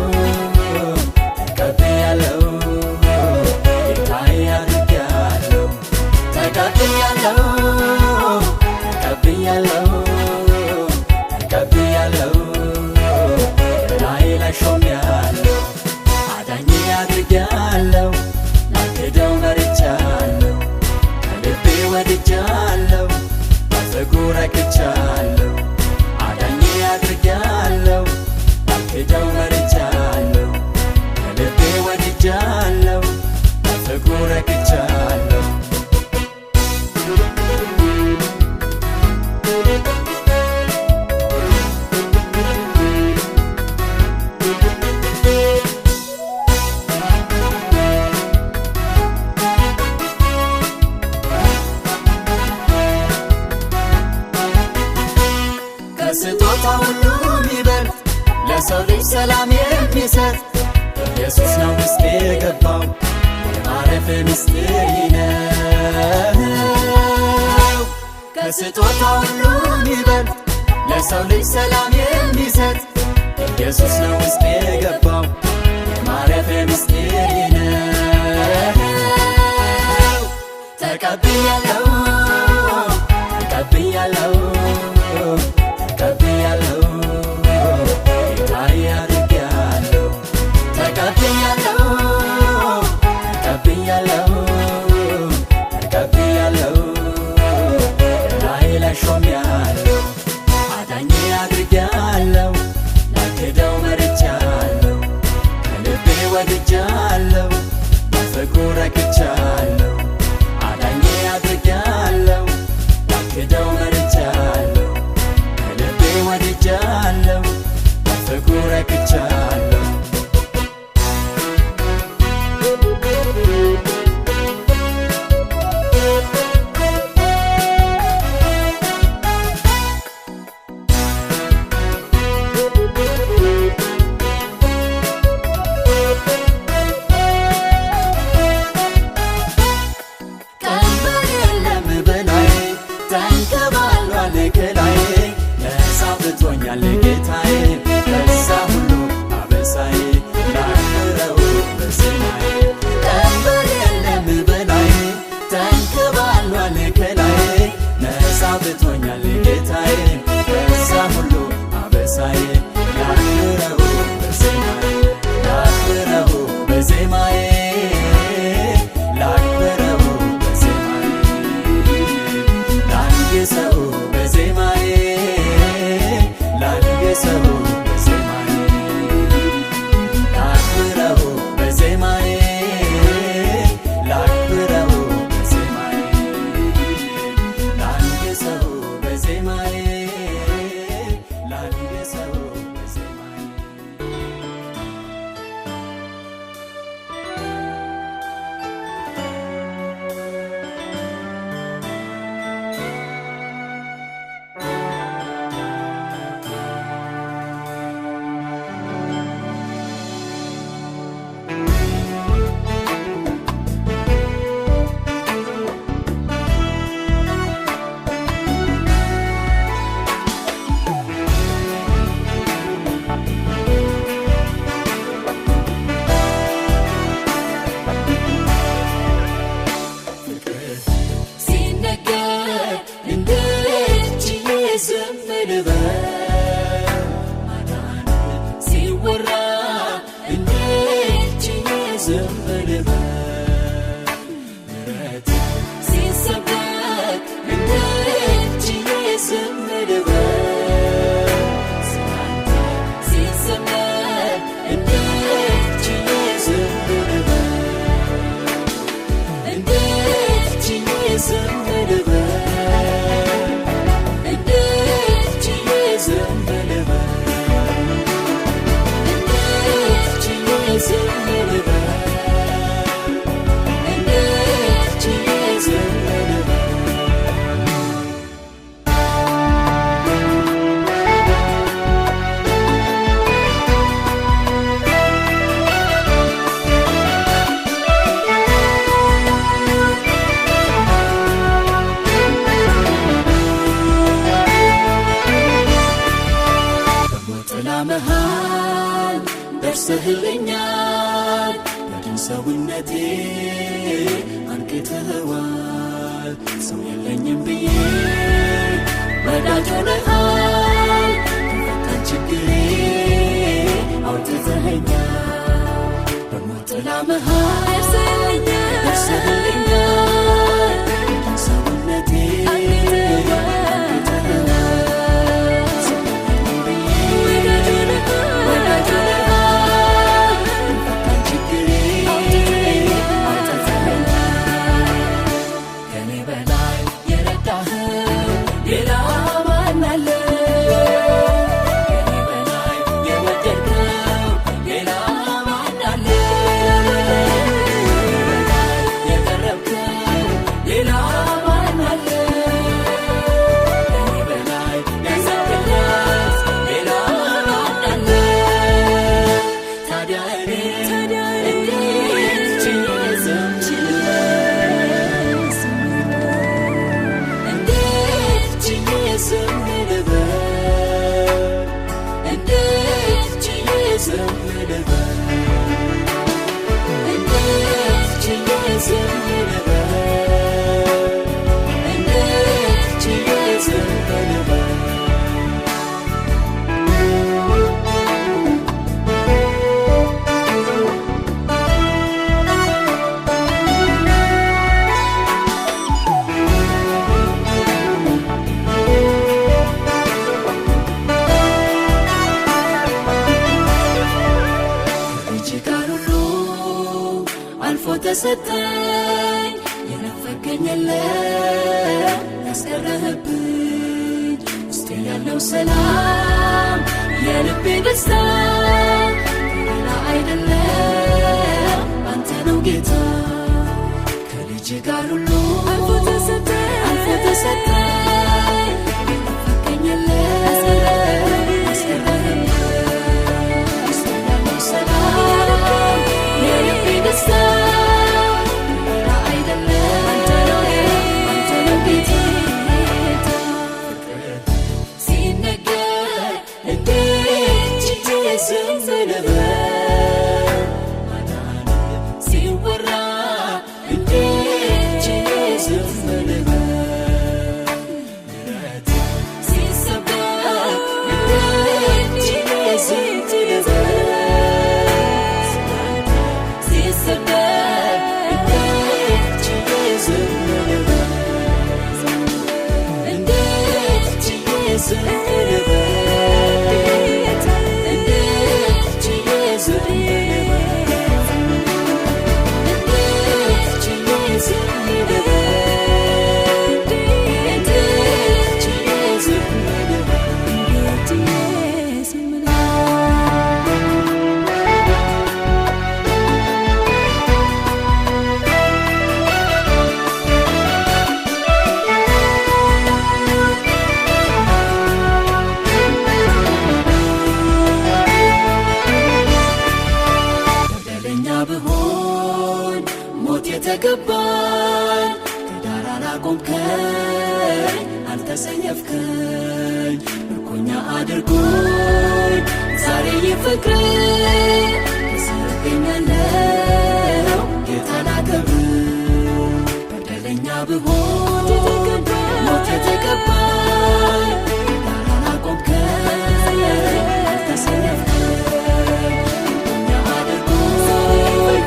ተቀብያለሁ ጌታዬ አድርጌአለሁ ተቀብያለሁ ተቀብያለሁ ተቀብያለሁ ላይ ላይ ሾሜአለሁ አዳኜ አድርጌአለሁ ላልክደው መርጫለሁ ከልቤ ወድጃለሁ በፍቅሩ ረክቻለሁ አዳኜ አድርጌአለሁ ላልክደው መርጫለሁ ከልቤ ወድጃለሁ በፍቅሩ ረክቻለሁ ከስጦታ ሁሉ የሚበልጥ ለሰው ልጅ ሰላም የሚሰጥ ኢየሱስ ነው ውስጤ የገባው የማረፍ ምስጢር ነው ከስጦታ ሁሉ የሚበልጥ ለሰው ልጅ ሰላም የሚሰጥ ኢየሱስ ነው ውስጤ የገባው የማረፍ ምስጢር ነው ተቀብያለሁ ተቀብያለሁ ተቀብያለሁ ጌታዬ አድርጌአለሁ ተቀብያለሁ ተቀብያለሁ ተቀብያለሁ ላይ ላይ ሾሜአለሁ አዳኜ አድርጌአለሁ ላልክደው መርጫለሁ ከልቤ ወድጃለሁ በፍቅሩ ረክቻለሁ አዳኜ አድርጌአለሁ ላልክደው መርጫለሁ ከልቤ ወድጃለሁ በፍቅሩ ረክቻለሁ ቀንበር የለም በላይ ተንከባሏል ከላይ ነፃ አውጥቶኛል ጌታዬ ከዛ ሁሉ ዝም ልበል ምሕረት ሲሰበክ እንዴት ችዬ ዝም ልበል ስላንተ ሲሰበክ እንዴት ችዬ ዝም ልበል እንዴት ችዬ ዝም ልበል እንዴት ችዬ ዝም ልበል እንዴት ችዬ ዝም ልበል እንዴት ችዬ ዝም ልበል በሞት ጥላ መሃል ደርሰህልኛል በድን ሰውነቴ አንቅተኸዋል ሰው የለኝም ብዬ ወዳጅ ሆነሃል ከፈታኝ ችግሬ አውጥተኸኛል በሞት ጥላ መሃል ደርሰህልኛል በድን ሰውነቴ ተሰጠኝ የነፈገኝ የለም ያስቀረህብኝ ውስጤ ያለው ሰላም የልቤ ደስታ ሌላ አይደለም አንተ ነው ጌታ ከልጅ ጋር ሁሉ አልፎ ተሰጠኝ የነፈገኝ የለም ያስቀረህብኝ ውስጤ ያለው ሰላም የልቤ ደስታ የተገባኝ ከዳር አላቆምከኝ አልተሰየፍከኝ ምርኮኛ አድርጎኝ ዛሬ ይፍቅር እገኛለሁ ጌታን አከብር በደለኛ ብሆን ሞት የተገባኝ ከዳር አላቆምከኝ አልተሰየፍከኝ ምርኮኛ አድርጎኝ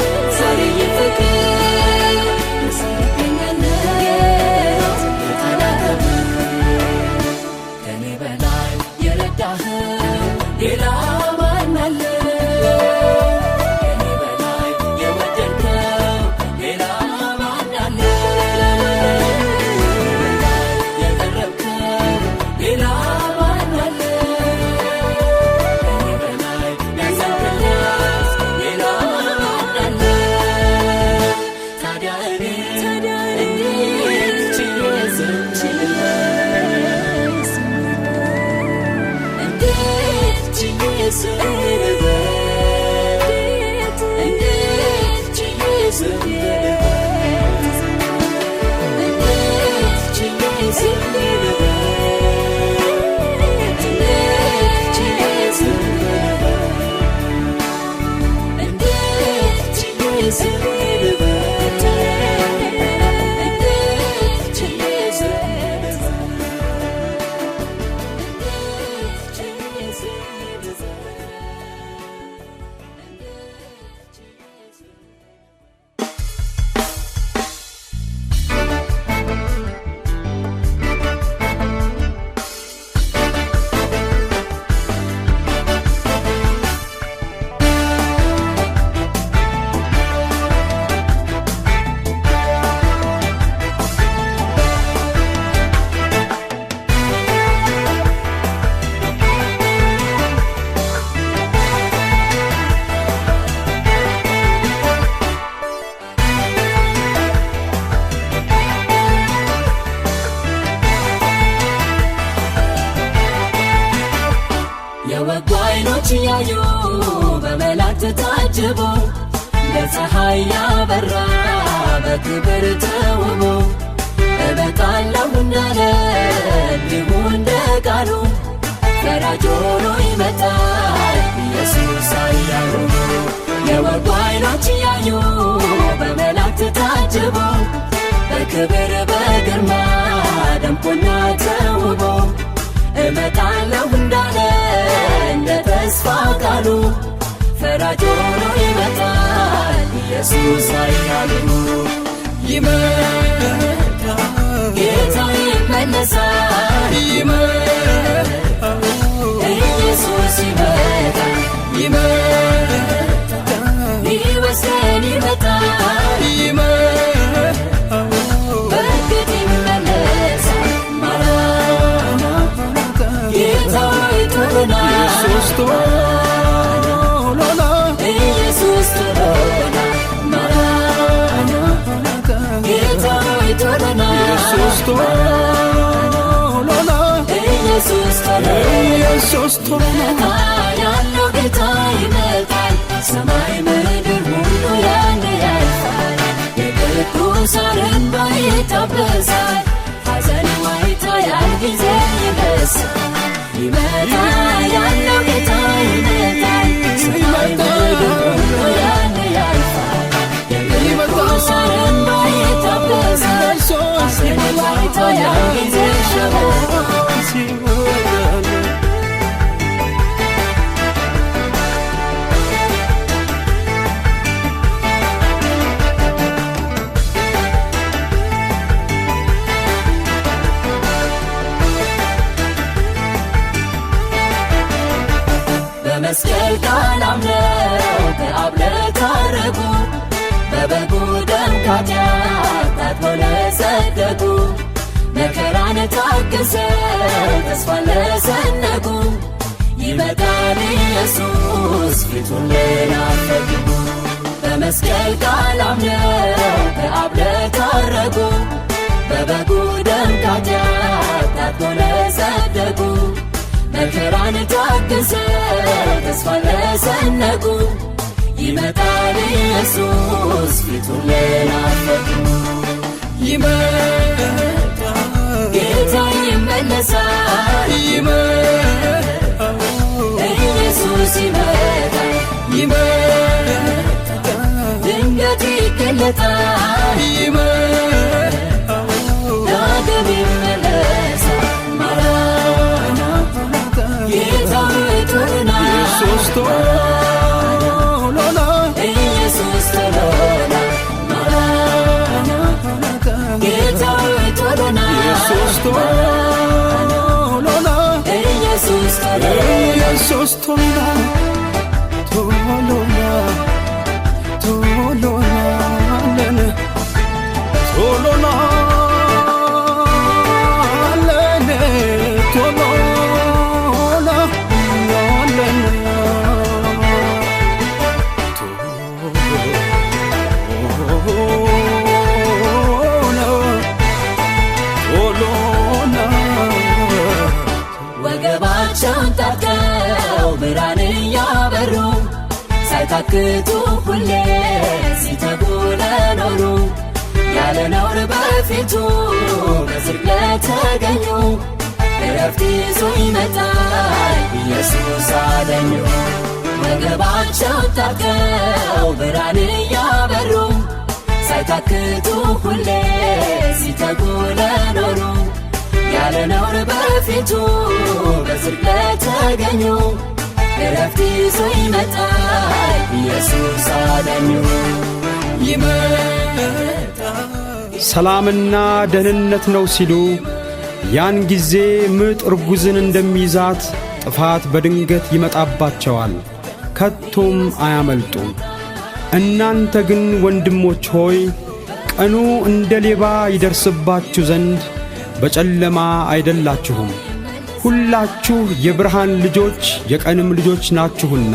የወጉ አይኖች ያዩ በመላእክት ታጅቦ ለፀሐይ ያበራ በክብር ተውቦ እመጣለሁ እንዳለ እንዲሁ እንደ ቃሉ ፈራጅ ሆኖ ይመጣል ኢየሱስ ኃያሉ። የወጉ አይኖች ያዩ በመላእክት ታጅቦ በክብር በግርማ ደምቆና ተውቦ እመጣለሁ እንዳለ እንደ ተስፋ ቃሉ ፈራጅ ሆኖ ይመጣል ኢየሱስ ኃያሉ። ይመጣል ጌታ ይመለሳል ይመጣል ኢየሱስ ይመጣል ይመጣል ሊወስደን ይመጣል ይመጣል በእርግጥ ይመለሳል ጌታ ሆይ ቶሎና ኢየሱስ ቶሎና ኢየሱስ ቶሎና ጌታ ሆይ ቶሎና ኢየሱስ ቶሎና ኢየሱስ ቶሎና ያለው ጌታ ይመጣል ሰማይ ምድር ሁሉ ያን ያልፋል የቅዱሳን እንባ ይታበሳል ሐዘን ዋይታ ያን ጊዜ ይረሳል ይመጣል ያለው ጌታ ይመጣል ሰማይ ምድር ሁሉ ያን ያልፋል የቅዱሳን እንባ ይታበሳል ሐዘን ዋይታ ያን ጊዜ ይረሳል በመስቀል ቃል አምነው ከአብ ለታረቁ በበጉ ደም ኃጢአት ታጥበው ለጸደቁ መከራን ታግሰው ተስፋን ለሰነቁ ይመጣል ኢየሱስ ፊቱን ለናፈቁ። በመስቀል ቃል አምነው ከአብ ለታረቁ በበጉ ደም ኃጢአት ታጥበው ለጸደቁ መከራን ታግሰው ተስፋን ለሰነቁ ይመጣል ኢየሱስ ፊቱን ለናፈቁ። ይመጣል ጌታ ይመለሳል ይመጣል ኢየሱስ ይመጣል ይመጣል ድንገት ይገለጣል ይመጣል ዳግም ይመለሳል ጌታ ሆይ ቶሎና ኢየሱስ ቶሎና ኢየሱስ ቶሎና ጌታ ሆይ ቶሎና ኢየሱስ ቶሎና ኢየሱስ ቶሎና ቶሎና ቶሎና ቶሎና ወገባቸውን ታጥቀው ብርሃን እያበሩ ሳይታክቱ ሁሌ ሲተጉ ለኖሩ ያለ ነውር በፊቱ በጽድቅ ለተገኙ እረፍት ይዞ ይመጣል ኢየሱስ አዳኙ። ወገባቸውን ታጥቀው ብርሃን እያበሩ ሳይታክቱ ሁሌ ሲተጉ ለኖሩ ያለ ነውር በፊቱ በጽድቅ ለተገኙ እረፍት ይዞ ይመጣል ኢየሱስ አዳኙ ይመጣል። ሰላምና ደህንነት ነው ሲሉ ያን ጊዜ ምጥ እርጉዝን እንደሚይዛት ጥፋት በድንገት ይመጣባቸዋል፣ ከቶም አያመልጡም። እናንተ ግን ወንድሞች ሆይ ቀኑ እንደ ሌባ ይደርስባችሁ ዘንድ በጨለማ አይደላችሁም። ሁላችሁ የብርሃን ልጆች የቀንም ልጆች ናችሁና።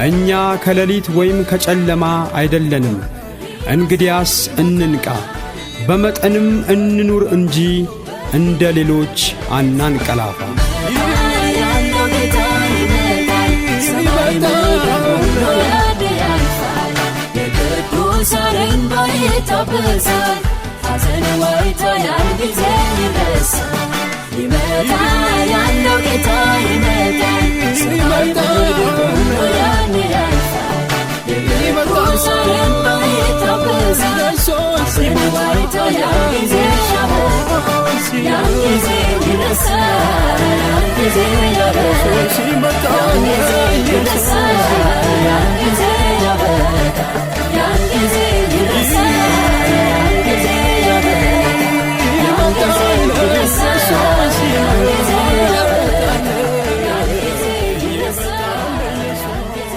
እኛ ከሌሊት ወይም ከጨለማ አይደለንም። እንግዲያስ እንንቃ፣ በመጠንም እንኑር እንጂ እንደ ሌሎች አናንቀላፋ። ያለው ጌታ ይመጣል፣ ሰማይ ምድር ሁሉ ያልፋል። የቅዱሳን እንባ ይታበሳል፣ ሐዘን ዋይታ ያን ጊዜ ይረሳል። ይመጣል ያለው ጌታ ይመጣል፣ ሰማይ ምድር ሁሉ ያልፋል። የቅዱሳን እንባ ይታበሳል፣ ሐዘን ዋይታ ያን ጊዜ ያበቃል። ያን ጊዜ ይረሳል፣ ያን ጊዜ ያበቃል። ያን ጊዜ ይረሳል፣ ያን ጊዜ ያበቃል። ያን ጊዜ ይረሳል፣ ያን ጊዜ ያበቃል። ያን ጊዜ ይረሳል፣ ያን ጊዜ ያበቃል። ያን ጊዜ ይረሳል፣ ያን ጊዜ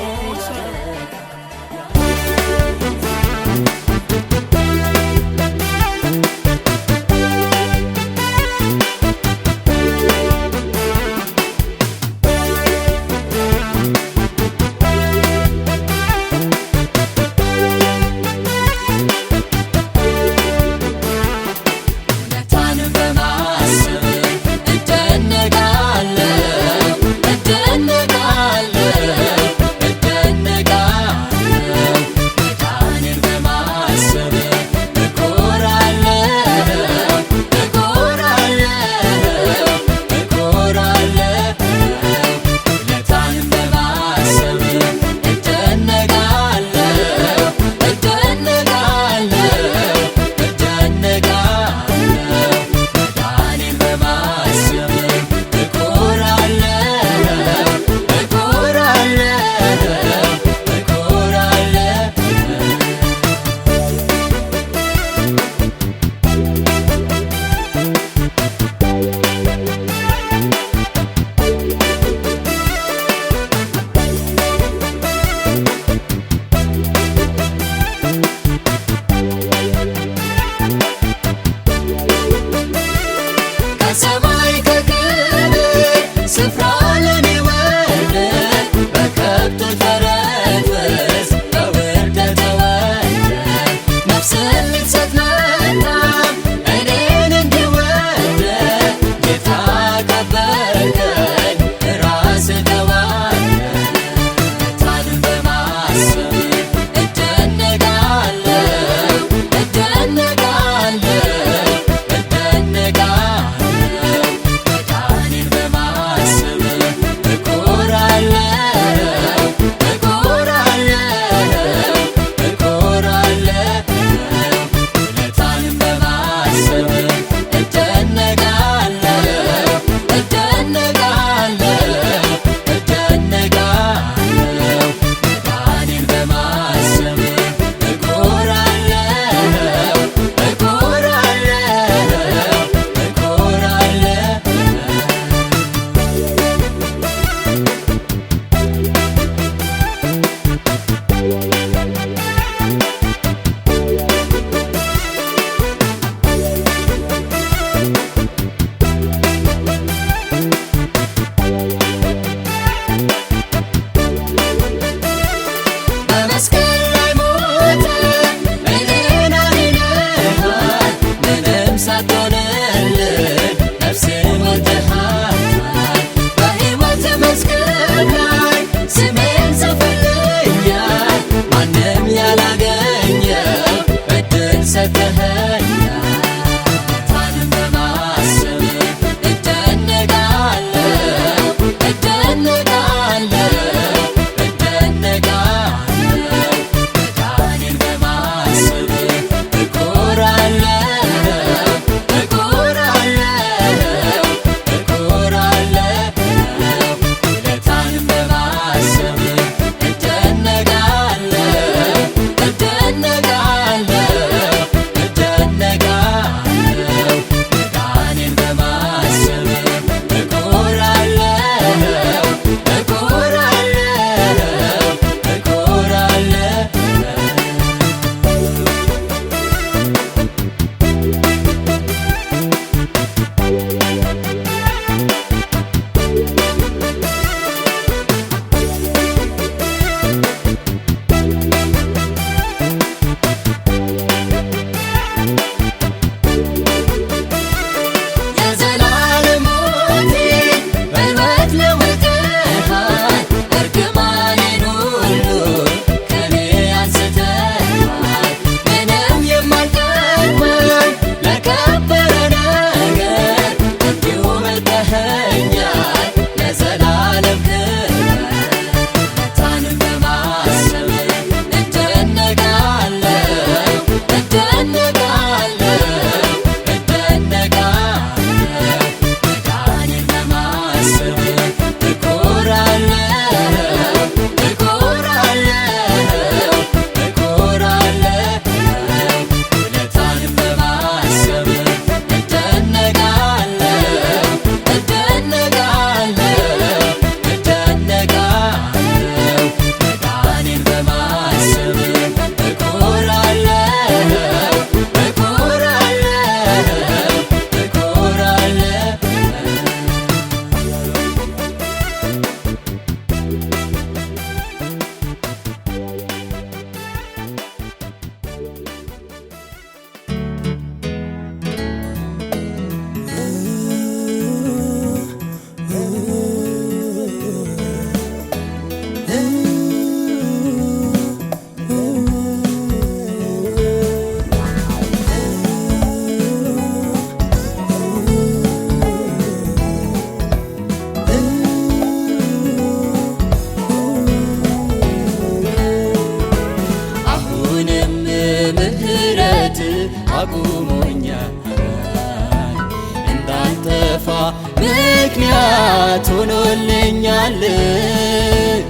ሆኖልኛል።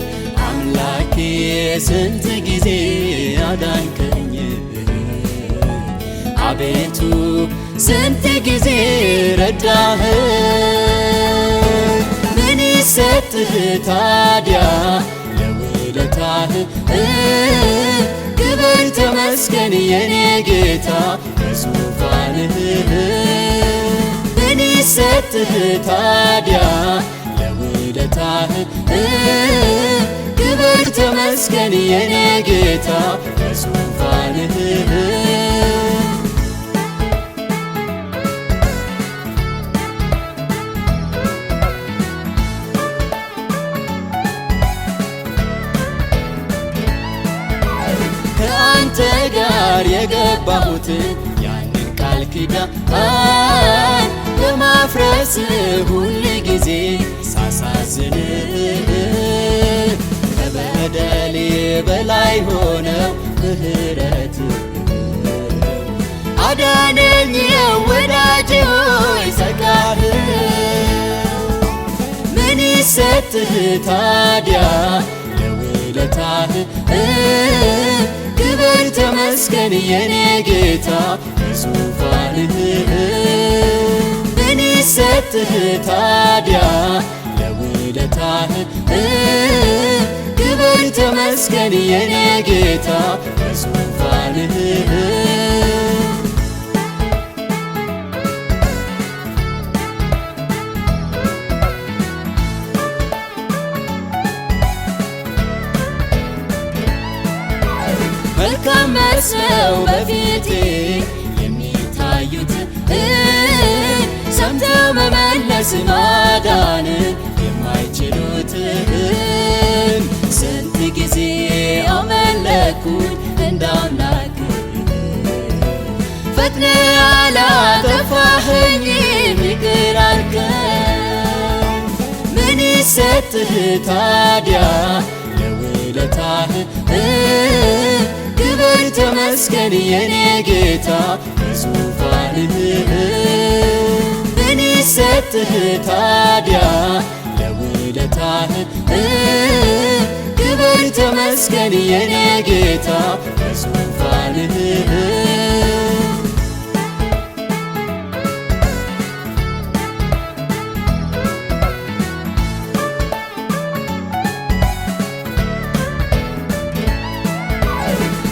አምላኬ ስንት ጊዜ አዳንከኝ፣ አቤቱ ስንት ጊዜ ረዳህ። ምን ይሰጥህ ታዲያ ለውለታህ? ክብር ተመስገን የኔ ጌታ በዙፋንህ። ምን ይሰጥህ ታዲያ ለውለታህ? ክብር ተመስገን የኔ ጌታ በዙፋንህ። ከአንተ ጋር የገባሁትን ያንን ቃል ኪዳን በማፍረስ ሁል ጊዜ ሳሳዝን ከበደሌ በላይ ሆነው ምሕረት አዳነኝ ወዳጄ ሆይ ጸጋህ። ምን ይሰጥህ ታዲያ ለውለታህ? ክብር ተመስገን የኔ ጌታ በዙፋንህ። ምን ይሰጥህ ታዲያ ለውለታህ? ክብር ተመስገን የኔ ጌታ በዙፋንህ። መልካም መስለው በፊቴ የሚታዩት ሰምተው መመለስ ማዳን የማይችሉትን ስንት ጊዜ አመለኩኝ እንዳምላክ ፈጥነህ አላጠፋኸኝም ይቅር አልከኝ። ምን ይሰጥህ ታዲያ ለውለታህ? ክብር ተመስገን የኔ ጌታ በዙፋንህ። ምን ይሰጥህ ታዲያ ለውለታህ? ክብር ተመስገን የኔ ጌታ በዙፋንህ።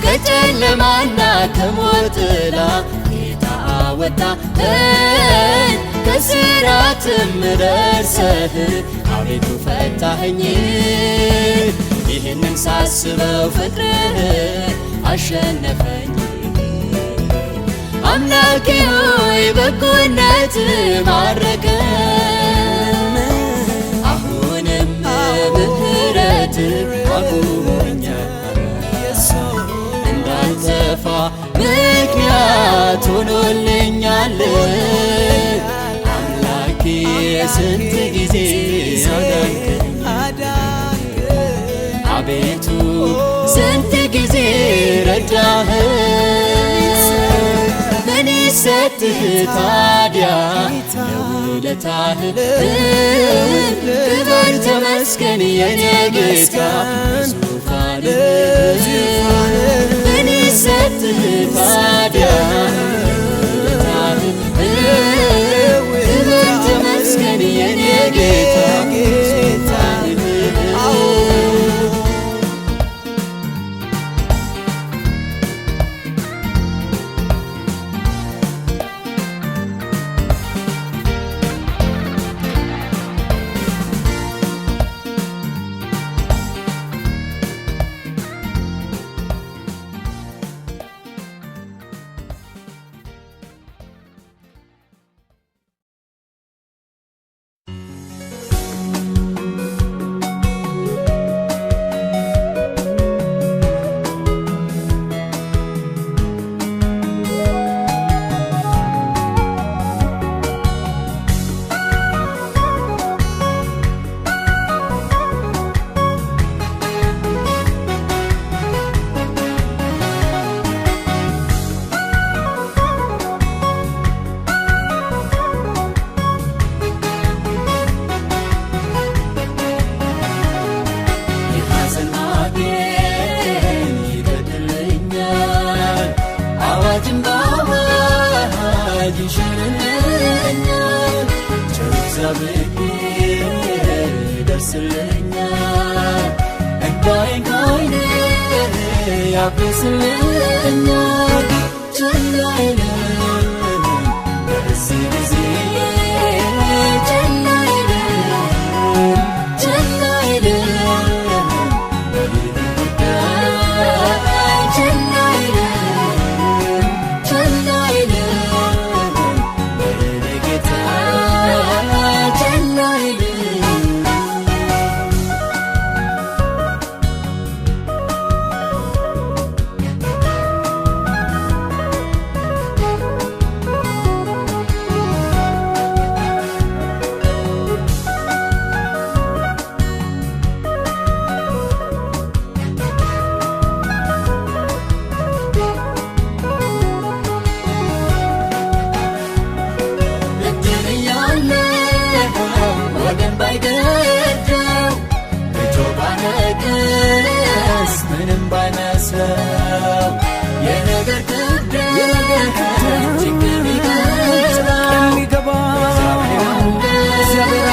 ከጨለማና ከሞት ጥላ ጌታ አወጣኸኝ፣ ከስራትም ደርሰህ አቤቱ ፈታኸኝ። ይህንን ሳስበው ፍቅርህ አሸነፈኝ። አምላኬ ሆይ በጎነት ማረከኝ። አሁንም ምሕረት አቁሞኛል እንዳልጠፋ ምክንያት ሆኖልኛል። አምላኬ ስንት ጊዜ አዳንከኝ፣ አቤቱ ስንት ጊዜ ረዳህ። ምን ይሰጥህ ታዲያ ለውለታህ? ክብር ተመስገን የኔ ጌታ በዙፋንህ። ምን ይሰጥህ ታዲያ ለውለታህ? ክብር ተመስገን የኔ ጌታ በዙፋንህ። ያብስልኛል እንዳይን ከዓይኔ ያብስልኛል ቸል አይልም በዚህ ጊዜ ቸል አይልም ቸል አይልም በይህ ጉዳይ ቸል አይልም ቸል አይልም በይህ ጌታ ቸል አይልም ወገን ባይገደው እጆ ባነቅስ ምንም ባይመስለው የነገር ክብደት ችግር ቢገባ እግዚአብሔር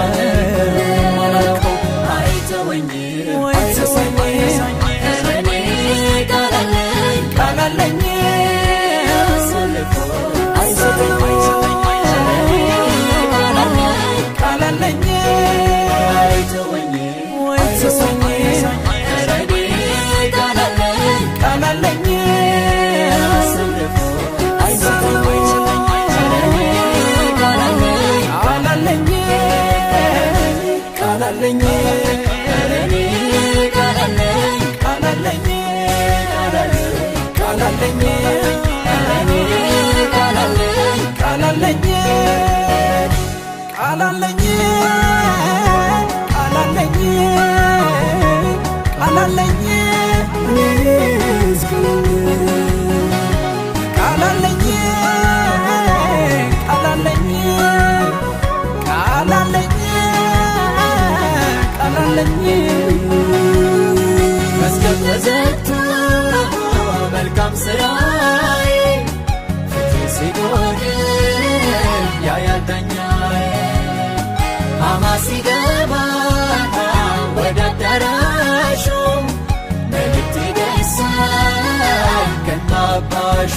አለ አይተወኝም እኔ ቃል አለኝ አሳልፎ አይሰጠኝም መስገብ ተዘግቶ መልካም ስራዬ ፍትህ ሲጎድል ያያል ዳኛዬ አማ ሲገባ ወደ አዳራሹ መልእክት ይደርሳል ከናባሹ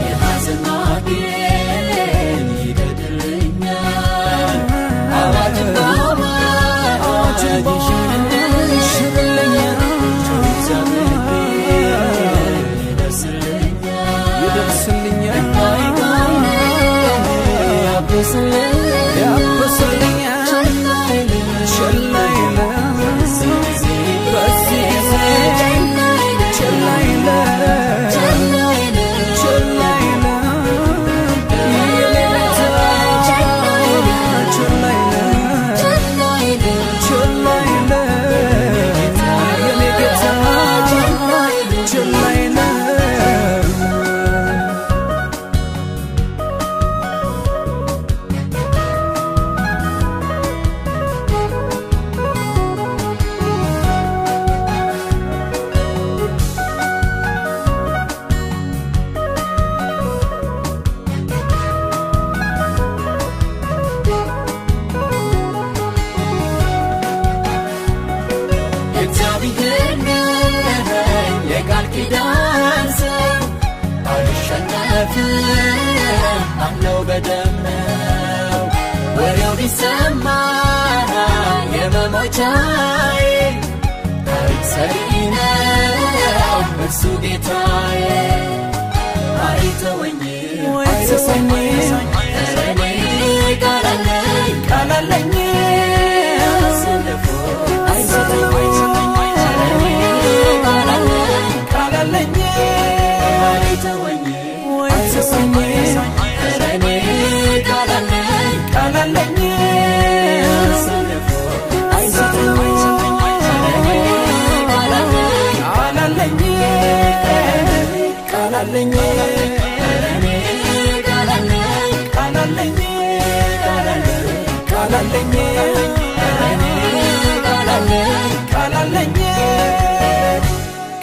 የሐዘን ማዕበል ይገድልኛል አዋጅ አለው በደም ነው ወሬው ቢሰማ የመሞቻዬ ታሪክ ሰሪ ነው እርሱ ጌታዬ አይተወኝም እኔ ቃል አለኝ አሳልፎ አይሰጠኝም ቃል አለኝ አይተወኝም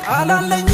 ቃል አለኝ